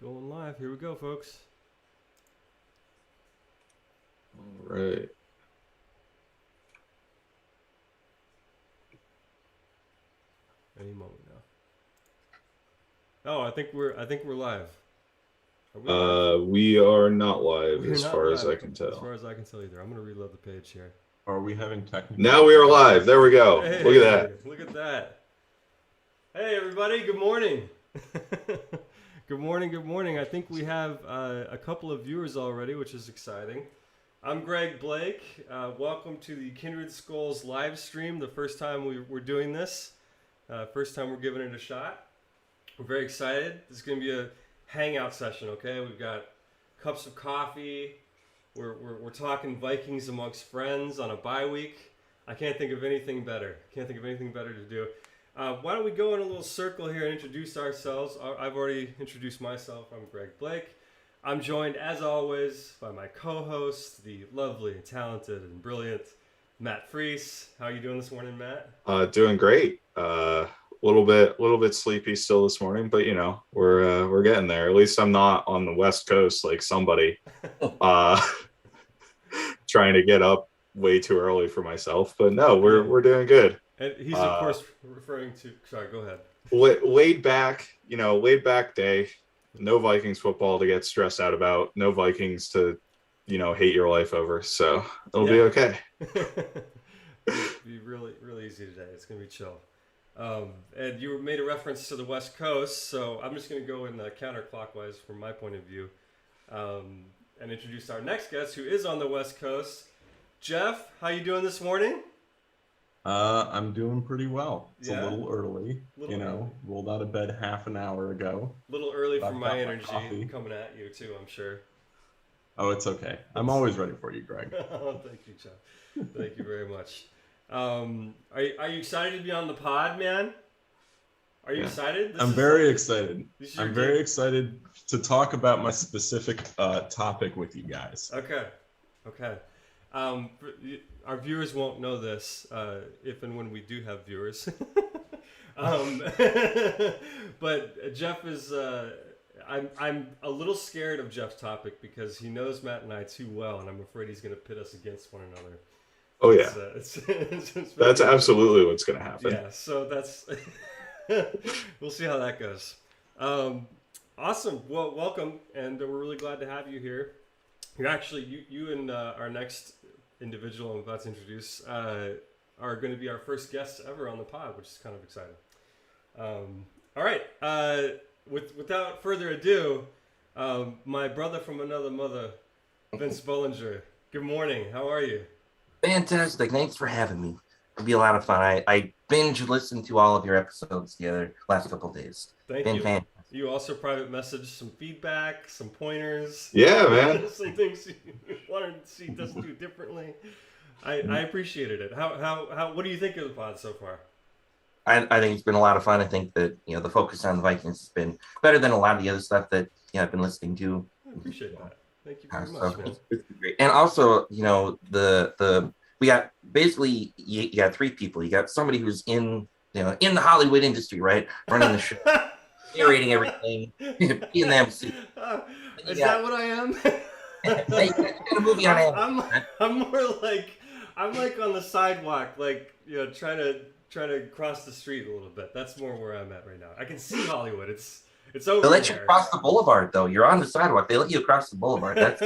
Going live. Here we go, folks. All right. Any moment now. Oh, I think we're live. Are we live? We are not live We're as not far live, as I can as tell. far as I can tell either. I'm gonna reload the page here. Are we having technical? Now we are live. There we go. Hey, Look at that. Look at that. Hey, everybody. Good morning. Good morning. Good morning. I think we have a couple of viewers already, which is exciting. I'm Greg Blake. Welcome to the Kindred Skols live stream. The first time we're doing this. First time we're giving it a shot. We're very excited. This is going to be a hangout session, okay? We've got cups of coffee. We're talking Vikings amongst friends on a bye week. I can't think of anything better. Can't think of anything better to do. Why don't we go in a little circle here and introduce ourselves? I've already introduced myself. I'm Greg Blake. I'm joined, as always, by my co-host, the lovely, talented, and brilliant Matt Freese. How are you doing this morning, Matt? Doing great. Little bit sleepy still this morning, but you know we're getting there. At least I'm not on the West Coast like somebody trying to get up way too early for myself. But no, we're doing good. And he's of course referring to. Sorry, go ahead. Laid back day. No Vikings football to get stressed out about. No Vikings to, hate your life over. So it'll be okay. It'll be really, really easy today. It's gonna be chill. And you made a reference to the West Coast, so I'm just gonna go in counterclockwise from my point of view, and introduce our next guest, who is on the West Coast. Jeff, how you doing this morning? I'm doing pretty well. It's Yeah? a little early, rolled out of bed half an hour ago. A little early for I've my got my energy coffee. coming at you too, I'm sure. Oh, it's okay. I'm always ready for you, Greg. Oh, thank you, Jeff. Thank you very much. Are you excited to be on the pod, man? Are you excited? I'm very excited. I'm very excited to talk about my specific topic with you guys. Okay. Our viewers won't know this if and when we do have viewers. But Jeff is. I'm a little scared of Jeff's topic because he knows Matt and I too well, and I'm afraid he's going to pit us against one another. Oh yeah, it's that's absolutely what's going to happen. Yeah, so that's we'll see how that goes. Awesome. Well, welcome, and we're really glad to have you here. You're actually you and our next individual I'm about to introduce are going to be our first guests ever on the pod, which is kind of exciting. All right. Without further ado, my brother from another mother, Vince Bollinger. Good morning. How are you? Fantastic. Thanks for having me. It'll be a lot of fun. I binge listened to all of your episodes the last couple of days. Thank Been you. fantastic. You also private messaged some feedback, some pointers. Yeah, man. Some things you wanted to see us do differently. I appreciated it. How what do you think of the pod so far? I think it's been a lot of fun. I think that the focus on the Vikings has been better than a lot of the other stuff that I've been listening to. I appreciate that. Thank you very much, man. It's great. And also, we got basically you got three people. You got somebody who's in the Hollywood industry, right, running the show, narrating everything, being the MC. Is that what I am? Hey, you got a movie on Amazon. I'm more like I'm like on the sidewalk, like trying to cross the street a little bit. That's more where I'm at right now. I can see Hollywood. It's over They let there. you cross the boulevard, though. You're on the sidewalk. They let you cross the boulevard. That's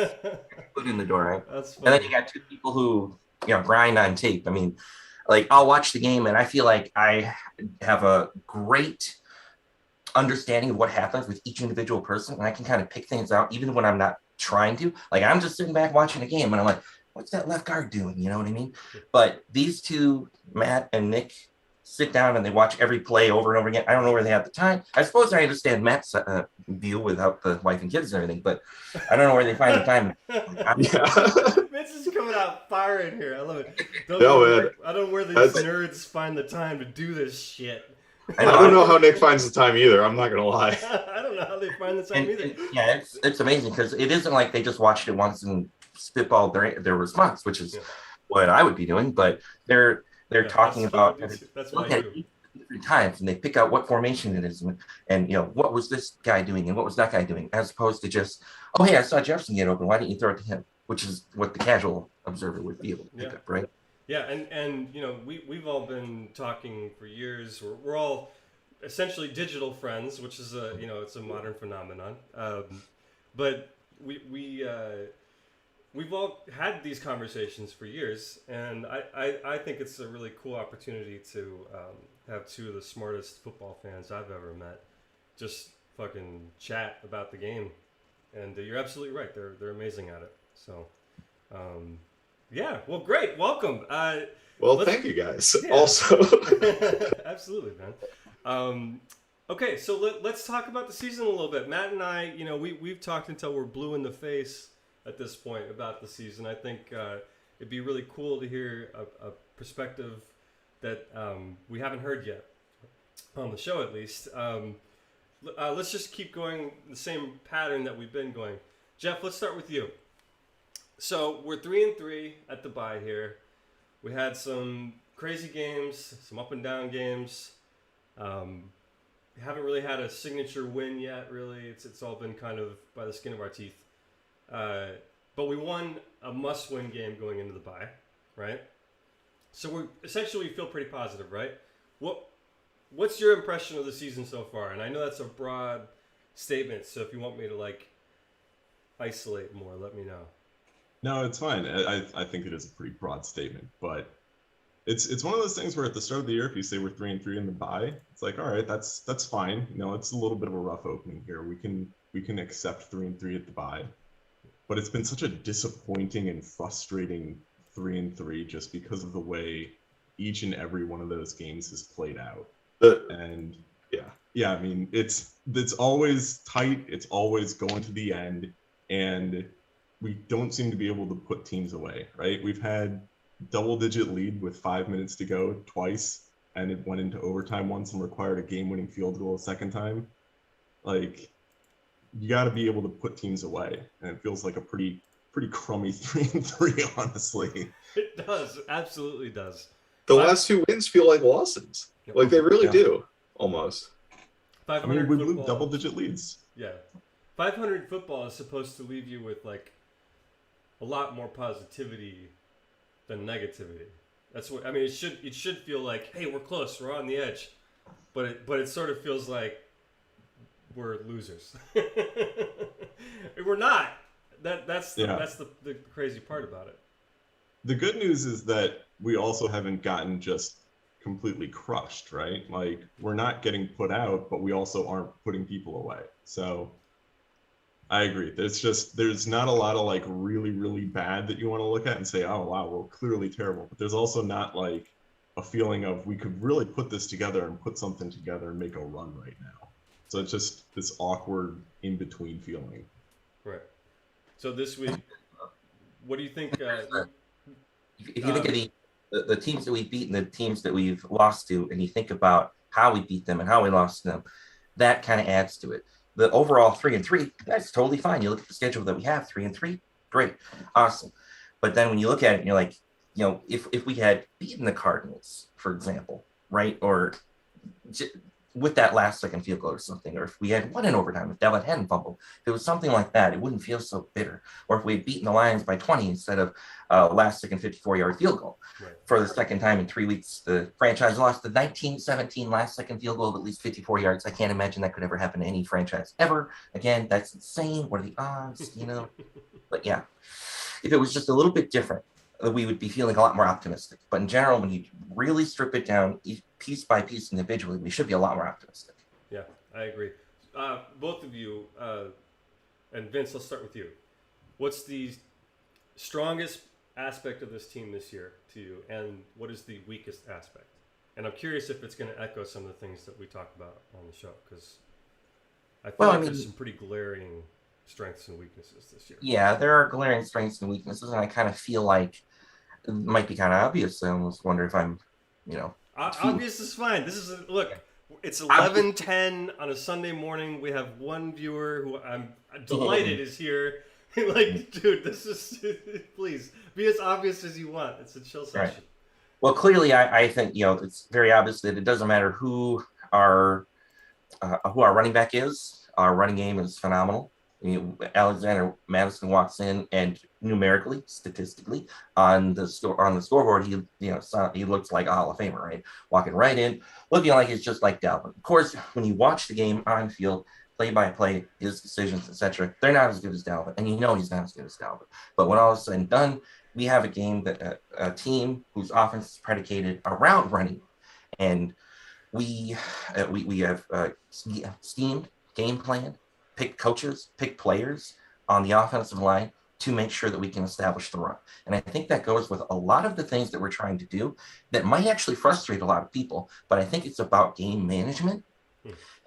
put in the door, right? That's funny. And then you got two people who grind on tape. I mean, like I'll watch the game and I feel like I have a great understanding of what happens with each individual person, and I can kind of pick things out even when I'm not trying to. Like I'm just sitting back watching a game and I'm like, what's that left guard doing? You know what I mean? But these two, Matt and Nick, sit down and they watch every play over and over again. I don't know where they have the time. I suppose I understand Matt's view without the wife and kids and everything, but I don't know where they find the time. Vince is coming out firing here. I love it. Man. I don't know where these nerds find the time to do this shit. I don't know how Nick finds the time either. I'm not gonna lie. I don't know how they find the time either. Yeah, it's amazing because it isn't like they just watched it once and spitballed their response, which is what I would be doing. But they're talking about. That's what I do. different times, and they pick out what formation it is, and what was this guy doing and what was that guy doing, as opposed to just, oh hey, I saw Jefferson get open. Why didn't you throw it to him? Which is what the casual observer would be able to pick up, right? Yeah, and we've all been talking for years. We're all essentially digital friends, which is it's a modern phenomenon. But we've all had these conversations for years, and I think it's a really cool opportunity to have two of the smartest football fans I've ever met just fucking chat about the game. And you're absolutely right; they're amazing at it. So, yeah, well, great, welcome. Thank you guys. Yeah. Also, absolutely, man. Okay, so let's talk about the season a little bit. Matt and I, we've talked until we're blue in the face at this point about the season. I think it'd be really cool to hear a perspective that we haven't heard yet on the show, at least. Let's just keep going the same pattern that we've been going. Jeff, let's start with you. So we're 3-3 at the bye here. We had some crazy games, some up and down games. We haven't really had a signature win yet, really. It's all been kind of by the skin of our teeth. But we won a must-win game going into the bye, right? So we essentially feel pretty positive, right? What's your impression of the season so far? And I know that's a broad statement, so if you want me to isolate more, let me know. No, it's fine. I think it is a pretty broad statement, but it's one of those things where at the start of the year, if you say we're 3-3 in the bye, it's like, all right, that's fine. It's a little bit of a rough opening here. We can accept 3-3 at the bye, but it's been such a disappointing and frustrating 3-3 just because of the way each and every one of those games has played out. And yeah, I mean, it's always tight. It's always going to the end, and we don't seem to be able to put teams away, right? We've had double-digit lead with 5 minutes to go twice, and it went into overtime once and required a game-winning field goal a second time. You got to be able to put teams away, and it feels like a pretty crummy 3-3, honestly. It does, absolutely does. The last two wins feel like losses. Like they really do, almost. I mean, we blew double-digit leads. Yeah, 500 football is supposed to leave you with a lot more positivity than negativity. That's what I mean. It should feel like, hey, we're close, we're on the edge, but it sort of feels like we're losers. We're not. That's the crazy part about it. The good news is that we also haven't gotten just completely crushed, right? We're not getting put out, but we also aren't putting people away. So I agree. There's not a lot of really, really bad that you want to look at and say, oh wow, we're clearly terrible. But there's also not a feeling of we could really put this together and put something together and make a run right now. So it's just this awkward in between feeling. Right. So this week, what do you think? If you look at the teams that we've beaten, the teams that we've lost to, and you think about how we beat them and how we lost to them, that kind of adds to it. The overall 3-3, that's totally fine. You look at the schedule that we have, 3-3, great, awesome. But then when you look at it, and you're like, if we had beaten the Cardinals, for example, right, or with that last second field goal or something, or if we had won in overtime, if Devlin hadn't fumbled, if it was something like that, it wouldn't feel so bitter. Or if we had beaten the Lions by 20 instead of last second 54-yard field goal. Right. For the second time in 3 weeks, the franchise lost the 1917 last second field goal of at least 54 yards. I can't imagine that could ever happen to any franchise ever. Again, that's insane. What are the odds, But yeah, if it was just a little bit different, we would be feeling a lot more optimistic. But in general, when you really strip it down piece by piece individually, we should be a lot more optimistic. Yeah, I agree. Both of you, and Vince, let's start with you. What's the strongest aspect of this team this year to you, and what is the weakest aspect? And I'm curious if it's going to echo some of the things that we talked about on the show, because I feel there's some pretty glaring strengths and weaknesses this year. Yeah, there are glaring strengths and weaknesses, and I kind of feel like it might be kind of obvious. I almost wonder if I'm, obvious is fine. This is look. It's 11:10 on a Sunday morning. We have one viewer who I'm delighted is here. Dude, this is please be as obvious as you want. It's a chill session. Well, clearly, I think it's very obvious that it doesn't matter our who our running back is. Our running game is phenomenal. Alexander Madison walks in, and numerically, statistically, on the scoreboard, he looks like a Hall of Famer, right? Walking right in, looking like he's just like Dalvin. Of course, when you watch the game on field, play by play, his decisions, etc., they're not as good as Dalvin, and he's not as good as Dalvin. But when all is said and done, we have a game that a team whose offense is predicated around running, and we have schemed, game planned, picked coaches, picked players on the offensive line to make sure that we can establish the run. And I think that goes with a lot of the things that we're trying to do that might actually frustrate a lot of people, but I think it's about game management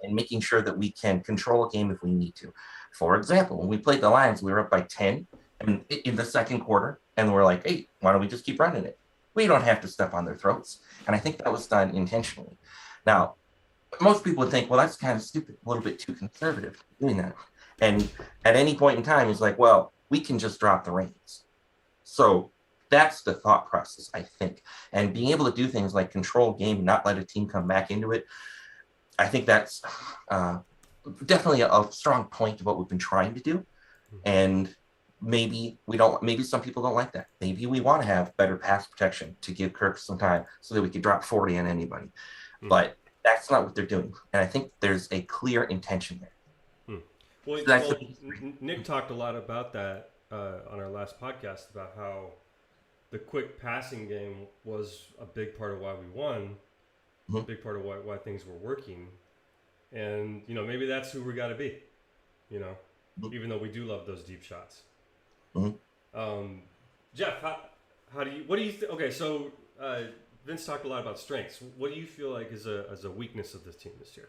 and making sure that we can control a game if we need to. For example, when we played the Lions, we were up by 10 in the second quarter, and we're like, hey, why don't we just keep running it? We don't have to step on their throats. And I think that was done intentionally. Now, most people would think, well, that's kind of stupid, a little bit too conservative doing that. And at any point in time, it's like, well, we can just drop the reins. So that's the thought process, I think. And being able to do things like control game, not let a team come back into it, I think that's definitely a strong point of what we've been trying to do. And maybe some people don't like that. Maybe we want to have better pass protection to give Kirk some time so that we could drop 40 on anybody. But that's not what they're doing. And I think there's a clear intention there. Well, Nick talked a lot about that on our last podcast, about how the quick passing game was a big part of why we won, a big part of why things were working. And, maybe that's who we got to be, even though we do love those deep shots. Jeff, what do you think? Okay, so Vince talked a lot about strengths. What do you feel like is a weakness of this team this year?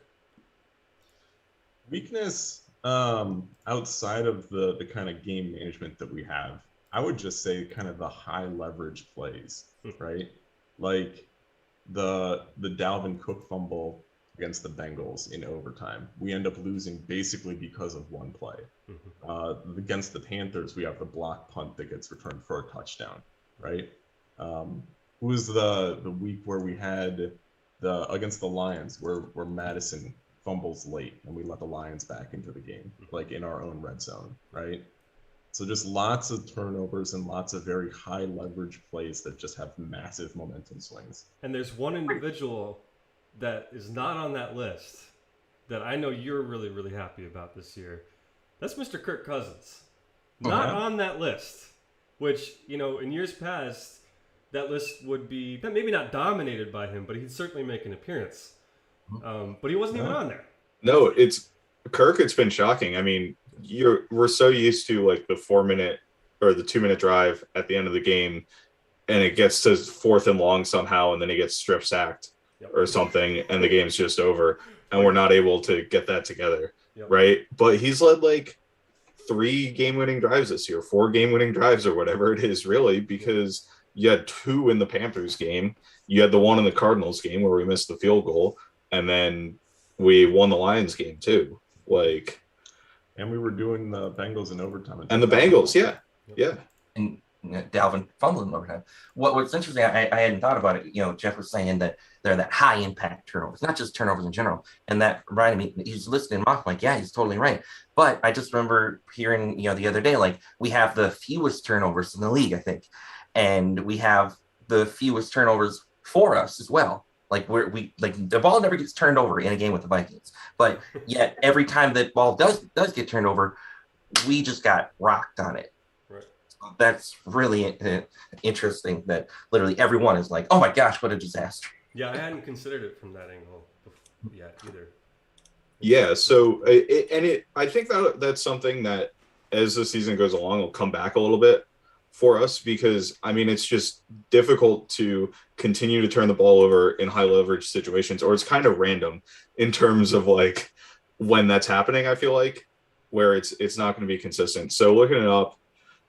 Weakness, outside of the kind of game management that we have, I would just say kind of the high leverage plays, right? Like the Dalvin Cook fumble against the Bengals in overtime. We end up losing basically because of one play. Against the Panthers, we have the block punt that gets returned for a touchdown, right? Who was the week where we had against the Lions where Madison fumbles late and we let the Lions back into the game, like in our own red zone, right? So just lots of turnovers and lots of very high leverage plays that just have massive momentum swings. And there's one individual that is not on that list that I know you're really, really happy about this year. That's Mr. Kirk Cousins. Not on that list, which, in years past, that list would be maybe not dominated by him, but he'd certainly make an appearance. But he wasn't even on there. No, it's Kirk. It's been shocking. I mean, we're so used to like the 4-minute or the 2-minute drive at the end of the game, and it gets to 4th and long somehow, and then he gets strip sacked or something, and the game's just over, and we're not able to get that together, right? But he's led like 3 game-winning drives this year, 4 game-winning drives or whatever it is, really, because you had 2 in the Panthers game, you had the 1 in the Cardinals game where we missed the field goal, and then we won the Lions game too. And we were doing the Bengals in overtime. And the Bengals, yeah. And Dalvin fumbling overtime. What's interesting, I hadn't thought about it. Jeff was saying that they're that high impact turnovers, not just turnovers in general. And that reminded me, he's listening off like, yeah, he's totally right. But I just remember hearing, the other day, like we have the fewest turnovers in the league, I think. And we have the fewest turnovers for us as well. Like we the ball never gets turned over in a game with the Vikings, but yet every time that ball does get turned over, we just got rocked on it. Right. So that's really interesting. That literally everyone is like, "Oh my gosh, what a disaster!" Yeah, I hadn't considered it from that angle yet either. Yeah. So I think that's something that as the season goes along will come back a little bit for us, because I mean it's just difficult to continue to turn the ball over in high leverage situations, or it's kind of random in terms of like when that's happening. I feel like where it's not going to be consistent. So looking it up,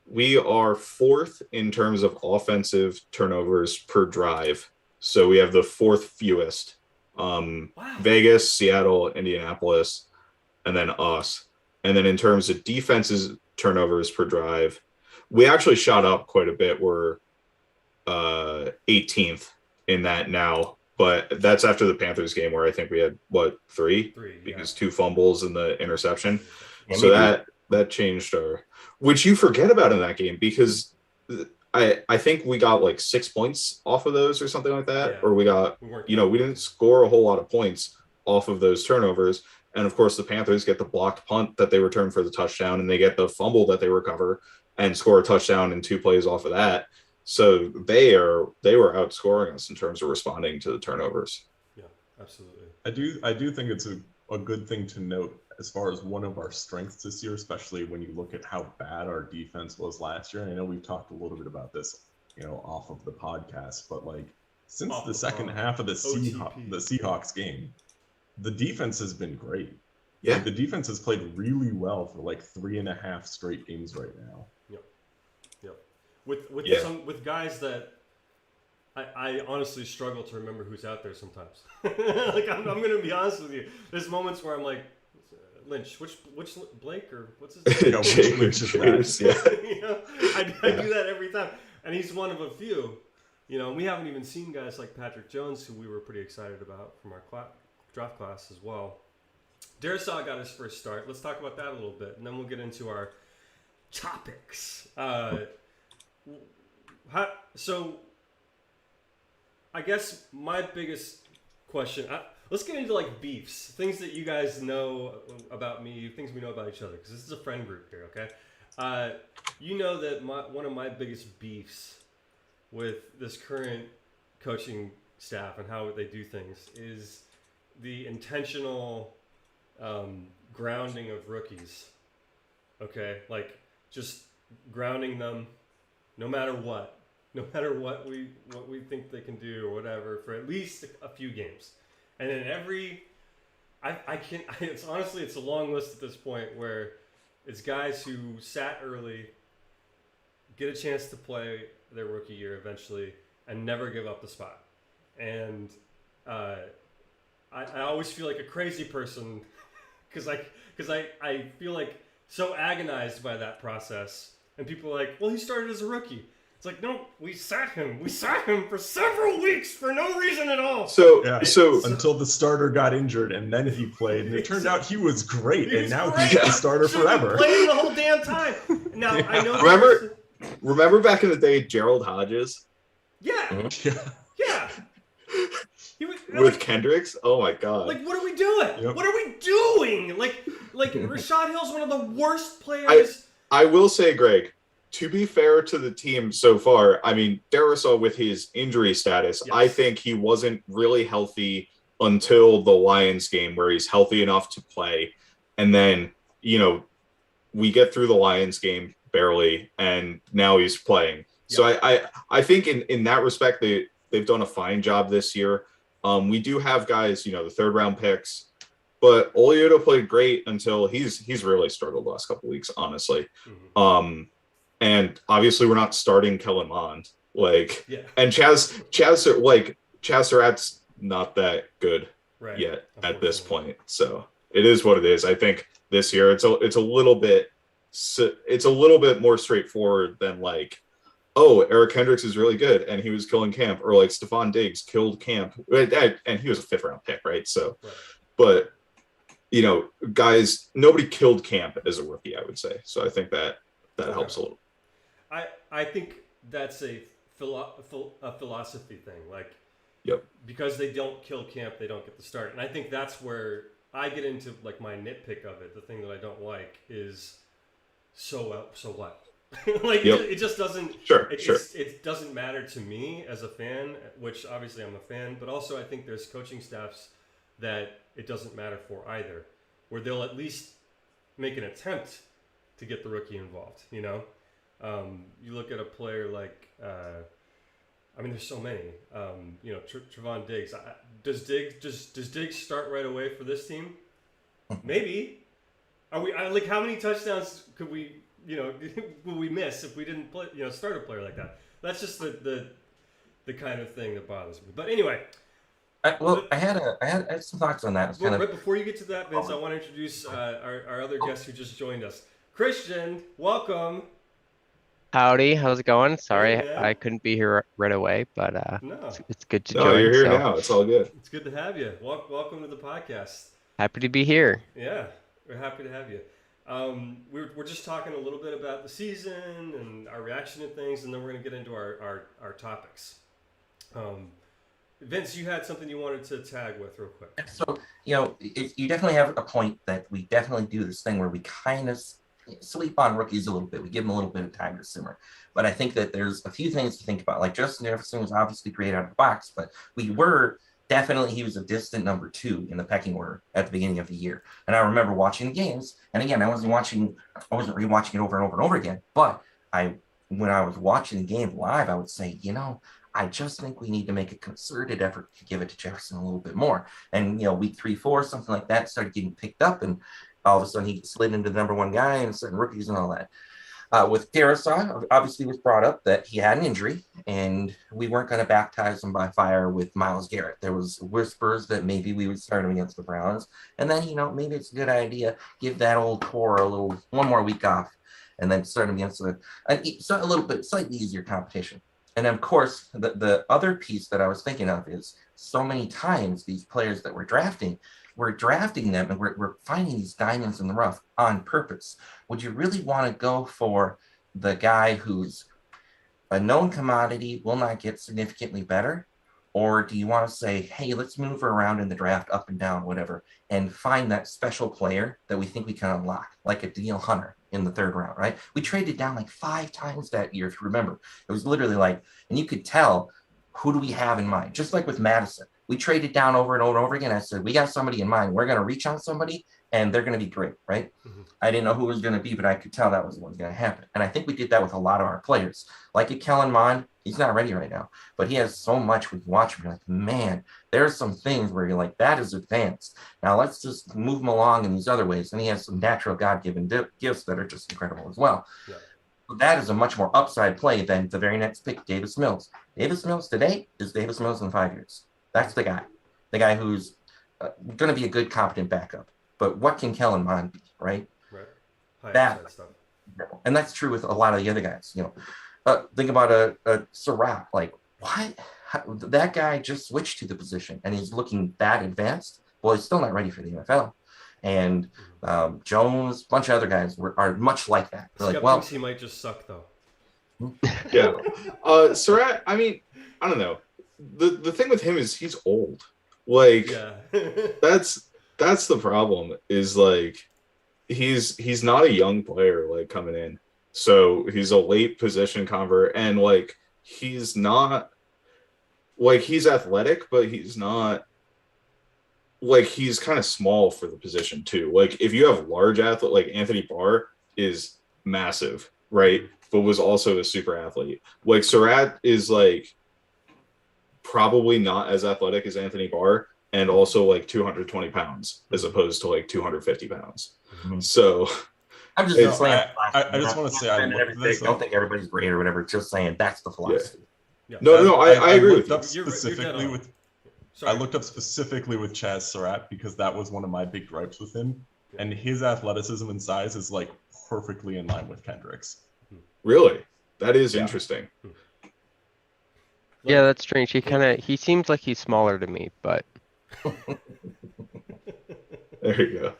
we are 4th in terms of offensive turnovers per drive. So we have the 4th fewest. Wow. Vegas, Seattle, Indianapolis, and then us. And then in terms of defenses turnovers per drive, we actually shot up quite a bit. We're 18th in that now. But that's after the Panthers game where I think we had three because 2 fumbles and the interception. Yeah, So maybe. that changed our, which you forget about in that game because I think we got like 6 points off of those or something like that, or we didn't score a whole lot of points off of those turnovers. And of course, the Panthers get the blocked punt that they return for the touchdown, and they get the fumble that they recover and score a touchdown in 2 plays off of that. So they were outscoring us in terms of responding to the turnovers. Yeah, absolutely. I do think it's a good thing to note as far as one of our strengths this year, especially when you look at how bad our defense was last year. And I know we've talked a little bit about this, off of the podcast, but like since the second half of the Seahawks game, the defense has been great. Yeah, like, the defense has played really well for like 3.5 straight games right now. Yep. With guys that I honestly struggle to remember who's out there sometimes. Like I'm gonna be honest with you. There's moments where I'm like, Lynch, which Blake or what's his name? James, yeah. I do that every time, and he's one of a few. And we haven't even seen guys like Patrick Jones, who we were pretty excited about from our draft class as well. Darisaw got his first start. Let's talk about that a little bit, and then we'll get into our topics. So I guess my biggest question, let's get into like beefs, things that you guys know about me, things we know about each other, because this is a friend group here, okay? You know that one of my biggest beefs with this current coaching staff and how they do things is the intentional grounding of rookies, okay? Like just grounding them no matter what we think they can do or whatever for at least a few games. And then it's a long list at this point where it's guys who sat early, get a chance to play their rookie year eventually, and never give up the spot. And I always feel like a crazy person because I feel like so agonized by that process. And people are like, well, he started as a rookie. It's like, no, we sat him for several weeks for no reason at all. So until the starter got injured, and then he played, and it turned out he was great, and now he's the starter forever. Playing the whole damn time. Now I know. Remember back in the day, Gerald Hodges? Yeah. Yeah. He was, with Kendricks? Oh my god. Like, what are we doing? Yep. What are we doing? Like Rashad Hill's one of the worst players. I will say, Greg, to be fair to the team so far, I mean, Darisaw with his injury status, yes. I think he wasn't really healthy until the Lions game where he's healthy enough to play. And then, we get through the Lions game barely, and now he's playing. Yep. So I think in that respect, they've done a fine job this year. We do have guys, the 3rd round picks, but Oliuta played great until he's really struggled the last couple of weeks, honestly. Mm-hmm. And obviously we're not starting Kellen Mond, and Chaz Surratt's not that good yet at this point. So it is what it is. I think this year it's a little bit more straightforward than Eric Kendricks is really good and he was killing camp, or Stephon Diggs killed camp and he was a 5th round pick, right? So, but guys, nobody killed camp as a rookie, I would say. So I think that helps a little. I think that's a philosophy thing. Yep. Because they don't kill camp, they don't get the start. And I think that's where I get into my nitpick of it. The thing that I don't like is so what? It just doesn't. Sure. It doesn't matter to me as a fan, which obviously I'm a fan, but also I think there's coaching staffs that it doesn't matter for either, where they'll at least make an attempt to get the rookie involved. You look at a player like, there's so many. Trevon Diggs. Does Diggs start right away for this team? Maybe. Are we how many touchdowns could we? Will we miss if we didn't play? Start a player like that. That's just the kind of thing that bothers me. But anyway. I had some thoughts on that. Right before you get to that, Vince, I want to introduce our other guest who just joined us. Christian, welcome. Howdy, how's it going? Hey, Sorry, man. I couldn't be here right away, but No, it's good to No, you're join. here So now. It's all good. it's good to have you. Welcome to the podcast. happy to be here. Yeah, we're happy to have you. We're just talking a little bit about the season and our reaction to things, and then we're going to get into our topics. Vince, you had something you wanted to tag with real quick. So, you definitely have a point that we definitely do this thing where we kind of sleep on rookies a little bit. We give them a little bit of time to simmer. But I think that there's a few things to think about. Like Justin Jefferson was obviously great out of the box, but he was a distant number 2 in the pecking order at the beginning of the year. And I remember watching the games. And again, I wasn't rewatching it over and over and over again. But when I was watching the game live, I would say, I just think we need to make a concerted effort to give it to Jefferson a little bit more. And, week 3, 4, something like that started getting picked up. And all of a sudden he slid into the number 1 guy and certain rookies and all that. With Darisaw, obviously was brought up that he had an injury and we weren't going to baptize him by fire with Myles Garrett. There was whispers that maybe we would start him against the Browns. And then, maybe it's a good idea, give that old core one more week off and then start him against a little bit slightly easier competition. And of course, the other piece that I was thinking of is so many times these players that we're drafting them and we're finding these diamonds in the rough on purpose. Would you really want to go for the guy who's a known commodity, will not get significantly better? Or do you want to say, hey, let's move around in the draft up and down, whatever, and find that special player that we think we can unlock, like a Danielle Hunter in the 3rd round, right? We traded down like 5 times that year, if you remember. It was literally like, and you could tell, who do we have in mind? Just like with Madison. We traded down over and over and over again. I said, we got somebody in mind. We're going to reach on somebody, and they're going to be great, right? Mm-hmm. I didn't know who it was going to be, but I could tell that was what was going to happen. And I think we did that with a lot of our players. Like a Kellen Mond, he's not ready right now, but he has so much when you watch him. You're like, man, there's some things where you're like, that is advanced. Now let's just move him along in these other ways. And he has some natural God-given gifts that are just incredible as well. Yeah. That is a much more upside play than the very next pick, Davis Mills. Davis Mills today is Davis Mills in 5 years. That's the guy who's going to be a good, competent backup. But what can Kellen Mond be, right? Right. That stuff. And that's true with a lot of the other guys. Think about a Surratt. Like, what? That guy just switched to the position, and he's looking that advanced. Well, he's still not ready for the NFL. And Jones, a bunch of other guys are much like that. They're like, well, thinks he might just suck though. Yeah, Surratt. I mean, I don't know. The thing with him is he's old. Like, yeah. that's the problem. Is like he's not a young player like coming in. So he's a late position convert, and like he's not like he's athletic, but he's not. Like, he's kind of small for the position, too. Like, if you have large athlete, like Anthony Barr is massive, right? But was also a super athlete. Like, Surratt is, like, probably not as athletic as Anthony Barr and also, like, 220 pounds as opposed to, like, 250 pounds. Mm-hmm. So, I'm just saying. I just want to say, I looked at this. Don't think everybody's great or whatever. Just saying that's the philosophy. Yeah. No, I agree with you. I looked up specifically with Chaz Surratt because that was one of my big gripes with him. Yeah. And his athleticism and size is like perfectly in line with Kendrick's. Really? That is interesting. Yeah, that's strange. He seems like he's smaller to me, but there you go.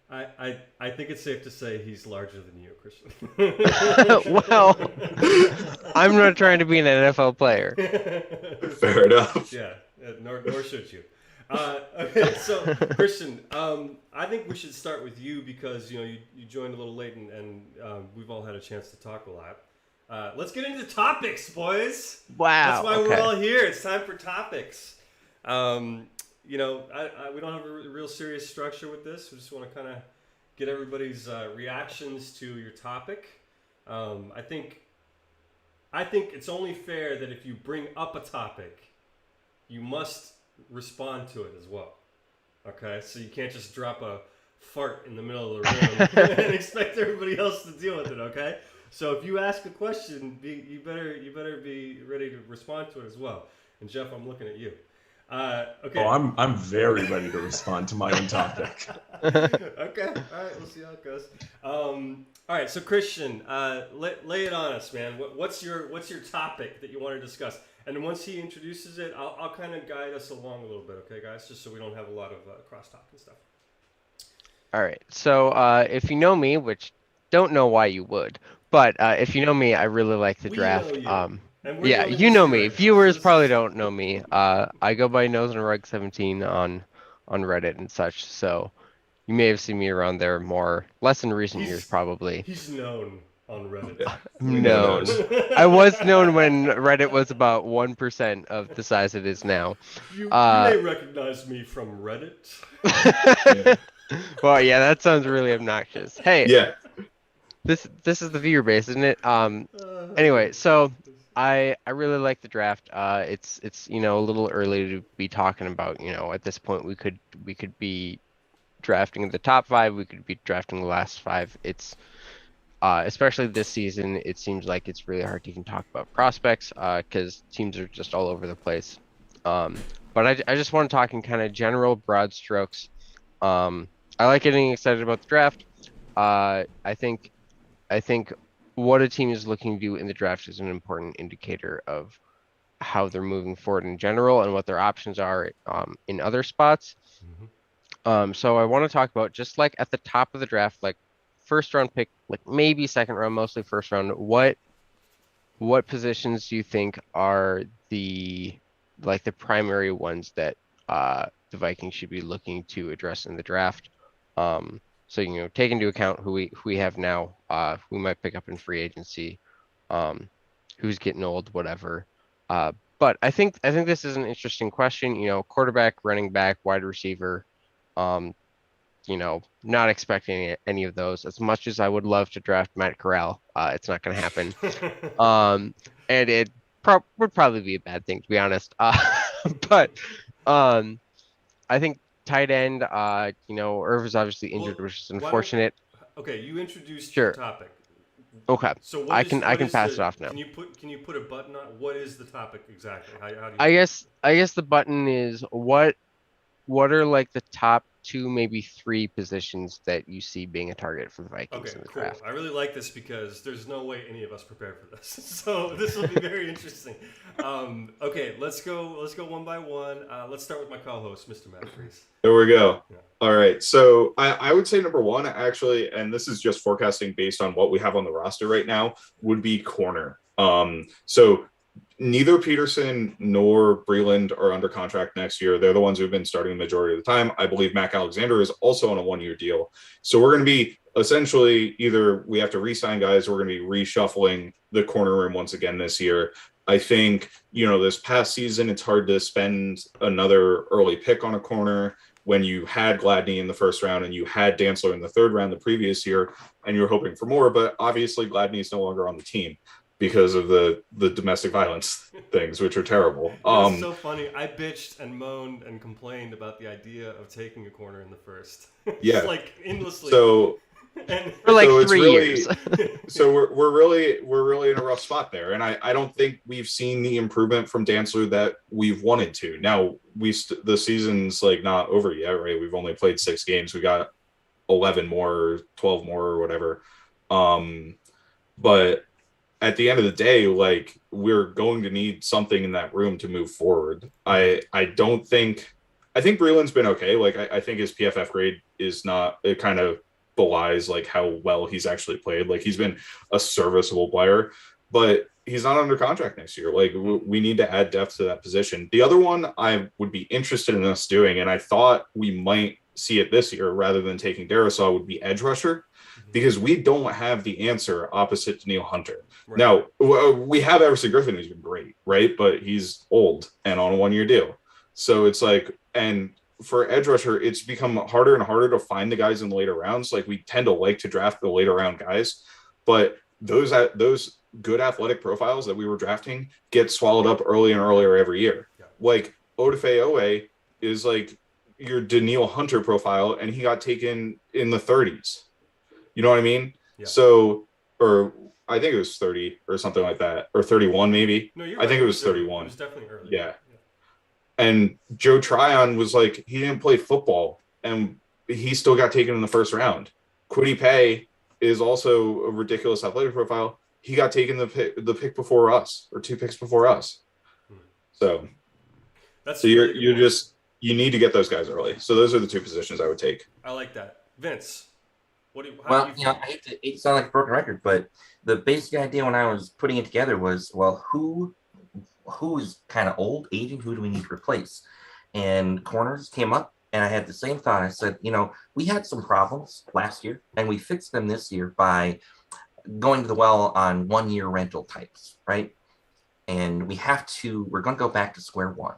I think it's safe to say he's larger than you, Christian. Well, I'm not trying to be an NFL player. Fair enough. Yeah, nor should you. Okay, so Christian, I think we should start with you because you joined a little late and we've all had a chance to talk a lot. Let's get into topics, boys. Wow. That's why we're all here. It's time for topics. We don't have a real serious structure with this. We just want to kind of get everybody's reactions to your topic. I think it's only fair that if you bring up a topic, you must respond to it as well. Okay, so you can't just drop a fart in the middle of the room and expect everybody else to deal with it. Okay, so if you ask a question, you better be ready to respond to it as well. And Jeff, I'm looking at you. Okay. Oh, I'm very ready to respond to my own topic. Okay. All right. We'll see how it goes. All right. So Christian, lay it on us, man. What's your topic that you want to discuss? And then once he introduces it, I'll kind of guide us along a little bit, okay, guys? Just so we don't have a lot of crosstalk and stuff. All right. So if you know me, which don't know why you would, but if you know me, I really like the We draft. know you. And we're the Yeah, only you ones know here me. right now, so Viewers this probably is- don't know me. I go by Nose and Rug 17 on Reddit and such. So you may have seen me around there less in recent years, probably. He's known on Reddit. Yeah. We know Known. Nose. I was known when Reddit was about 1% of the size it is now. You may recognize me from Reddit. Yeah. Well, yeah, that sounds really obnoxious. Hey, Yeah. this is the viewer base, isn't it? Anyway, so I really like the draft. It's a little early to be talking about, at this point we could be drafting the top 5, we could be drafting the last 5. It's especially this season, it seems like it's really hard to even talk about prospects because teams are just all over the place. But I just want to talk in kind of general broad strokes. I like getting excited about the draft. I think what a team is looking to do in the draft is an important indicator of how they're moving forward in general and what their options are in other spots. So I want to talk about, just like at the top of the draft, like first round pick, like maybe second round, mostly first round, what positions do you think are the primary ones that the Vikings should be looking to address in the draft? So take into account who we have now, who we might pick up in free agency, who's getting old, whatever. But I think this is an interesting question. Quarterback, running back, wide receiver. Not expecting any of those. As much as I would love to draft Matt Corral, it's not going to happen. And it would probably be a bad thing, to be honest. But I think tight end, Irv is obviously injured, which is unfortunate. Okay, you introduced Sure. your topic. Okay. So I can pass it off now. Can you put a button on what is the topic exactly? How do you I guess the button is what are like the top 2, maybe 3 positions that you see being a target for the Vikings in the cool. draft? I really like this because there's no way any of us prepared for this, so this will be very interesting. Okay, let's go one by one. Let's start with my co-host, Mr. Matt Freeze. There we go. Yeah. All right. So I would say number 1, actually, and this is just forecasting based on what we have on the roster right now, would be corner. So neither Peterson nor Breland are under contract next year. They're the ones who've been starting the majority of the time. I believe Mac Alexander is also on a 1-year deal. So we're going to be essentially either we have to re-sign guys, or we're going to be reshuffling the corner room once again this year. I think, this past season, it's hard to spend another early pick on a corner when you had Gladney in the first round and you had Dantzler in the third round the previous year, and you're hoping for more. But obviously Gladney is no longer on the team because of the domestic violence things, which are terrible. It's so funny. I bitched and moaned and complained about the idea of taking a corner in the first. Yeah. Like endlessly. So for like so 3 years. So we're really in a rough spot there, and I don't think we've seen the improvement from Dantzler that we've wanted to. Now the season's like not over yet, right? We've only played 6 games. We got 11 more, 12 more, or whatever. But at the end of the day, like, we're going to need something in that room to move forward. I think Breland's been okay. Like, I think his PFF grade is not, it kind of belies like how well he's actually played. Like, he's been a serviceable player, but he's not under contract next year. Like, we need to add depth to that position. The other one I would be interested in us doing, and I thought we might see it this year rather than taking Darisaw, would be edge rusher, because we don't have the answer opposite Daniil Hunter. Right. Now, we have Everson Griffin, who's been great, right? But he's old and on a 1-year deal. So it's like, and for edge rusher, it's become harder and harder to find the guys in the later rounds. Like, we tend to like to draft the later round guys, but those good athletic profiles that we were drafting get swallowed up early and earlier every year. Yeah. Like, Odafe Owe is like your Daniil Hunter profile, and he got taken in the 30s. You know what I mean? Yeah. So, or I think it was 30 or something like that, or 31 maybe. No, I think it was 31. It was definitely early. Yeah. And Joe Tryon was like, he didn't play football, and he still got taken in the first round. Kwity Paye is also a ridiculous athletic profile. He got taken the pick before us, or 2 picks before us. So That's you're just, you need to get those guys early. So those are the 2 positions I would take. I like that. Vince, how do you I hate to sound like a broken record, but the basic idea when I was putting it together was, well, who is kind of old, aging, who do we need to replace? And corners came up, and I had the same thought. I said, we had some problems last year, and we fixed them this year by going to the well on 1-year rental types, right? And we're going to go back to square one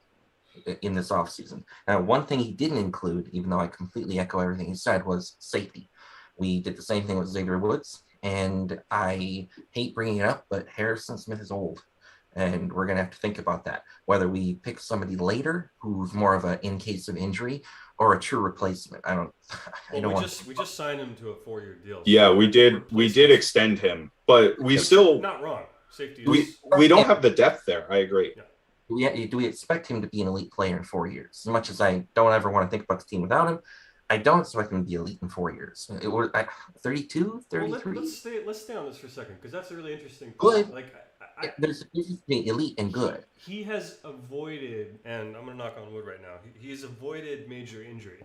in this offseason. Now, one thing he didn't include, even though I completely echo everything he said, was safety. We did the same thing with Xavier Woods, and I hate bringing it up, but Harrison Smith is old, and we're going to have to think about that, whether we pick somebody later who's more of a in case of injury or a true replacement. We just signed him to a 4-year deal. So Yeah, we did extend him, but we still not wrong. Safety. We don't have the depth there. I agree. Yeah. Do we expect him to be an elite player in 4 years? As much as I don't ever want to think about the team without him, I don't expect him to be elite in 4 years. It was 32, 33. Well, let's stay on this for a second, because that's a really interesting point. Like, there's a difference between elite and good. He has avoided, and I'm going to knock on wood right now, he has avoided major injury.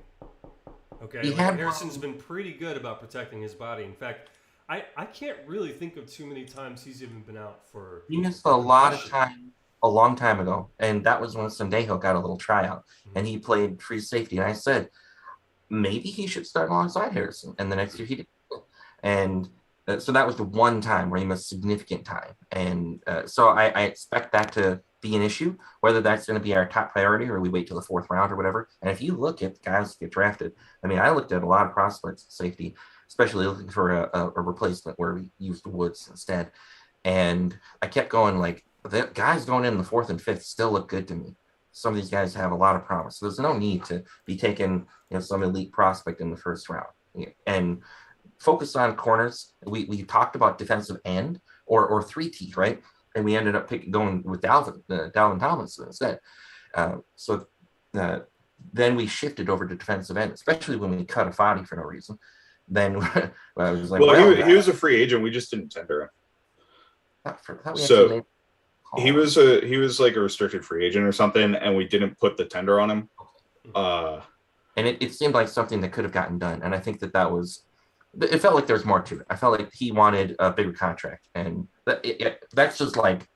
Okay? Harrison's been pretty good about protecting his body. In fact, I can't really think of too many times he's even been out for... He missed a lot of time a long time ago, and that was when Sendejo got a little tryout, and he played free safety. And I said, maybe he should start alongside Harrison, and the next year he did. And so that was the one time where he missed significant time. And so I expect that to be an issue, whether that's going to be our top priority or we wait till the 4th round or whatever. And if you look at the guys that get drafted, I looked at a lot of prospects at safety, especially looking for a replacement where we used Woods instead. And I kept going, like, the guys going in the 4th and 5th still look good to me. Some of these guys have a lot of promise. So there's no need to be taking some elite prospect in the 1st round. And focus on corners. We talked about defensive end or 3T, right? And we ended up going with Dalvin Tomlinson instead. So then we shifted over to defensive end, especially when we cut Afadi for no reason. Then I was like, he was a free agent. We just didn't tender him. He was like a restricted free agent or something, and we didn't put the tender on him. And it seemed like something that could have gotten done. And I think that was, it felt like there's more to it. I felt like he wanted a bigger contract. And that's just like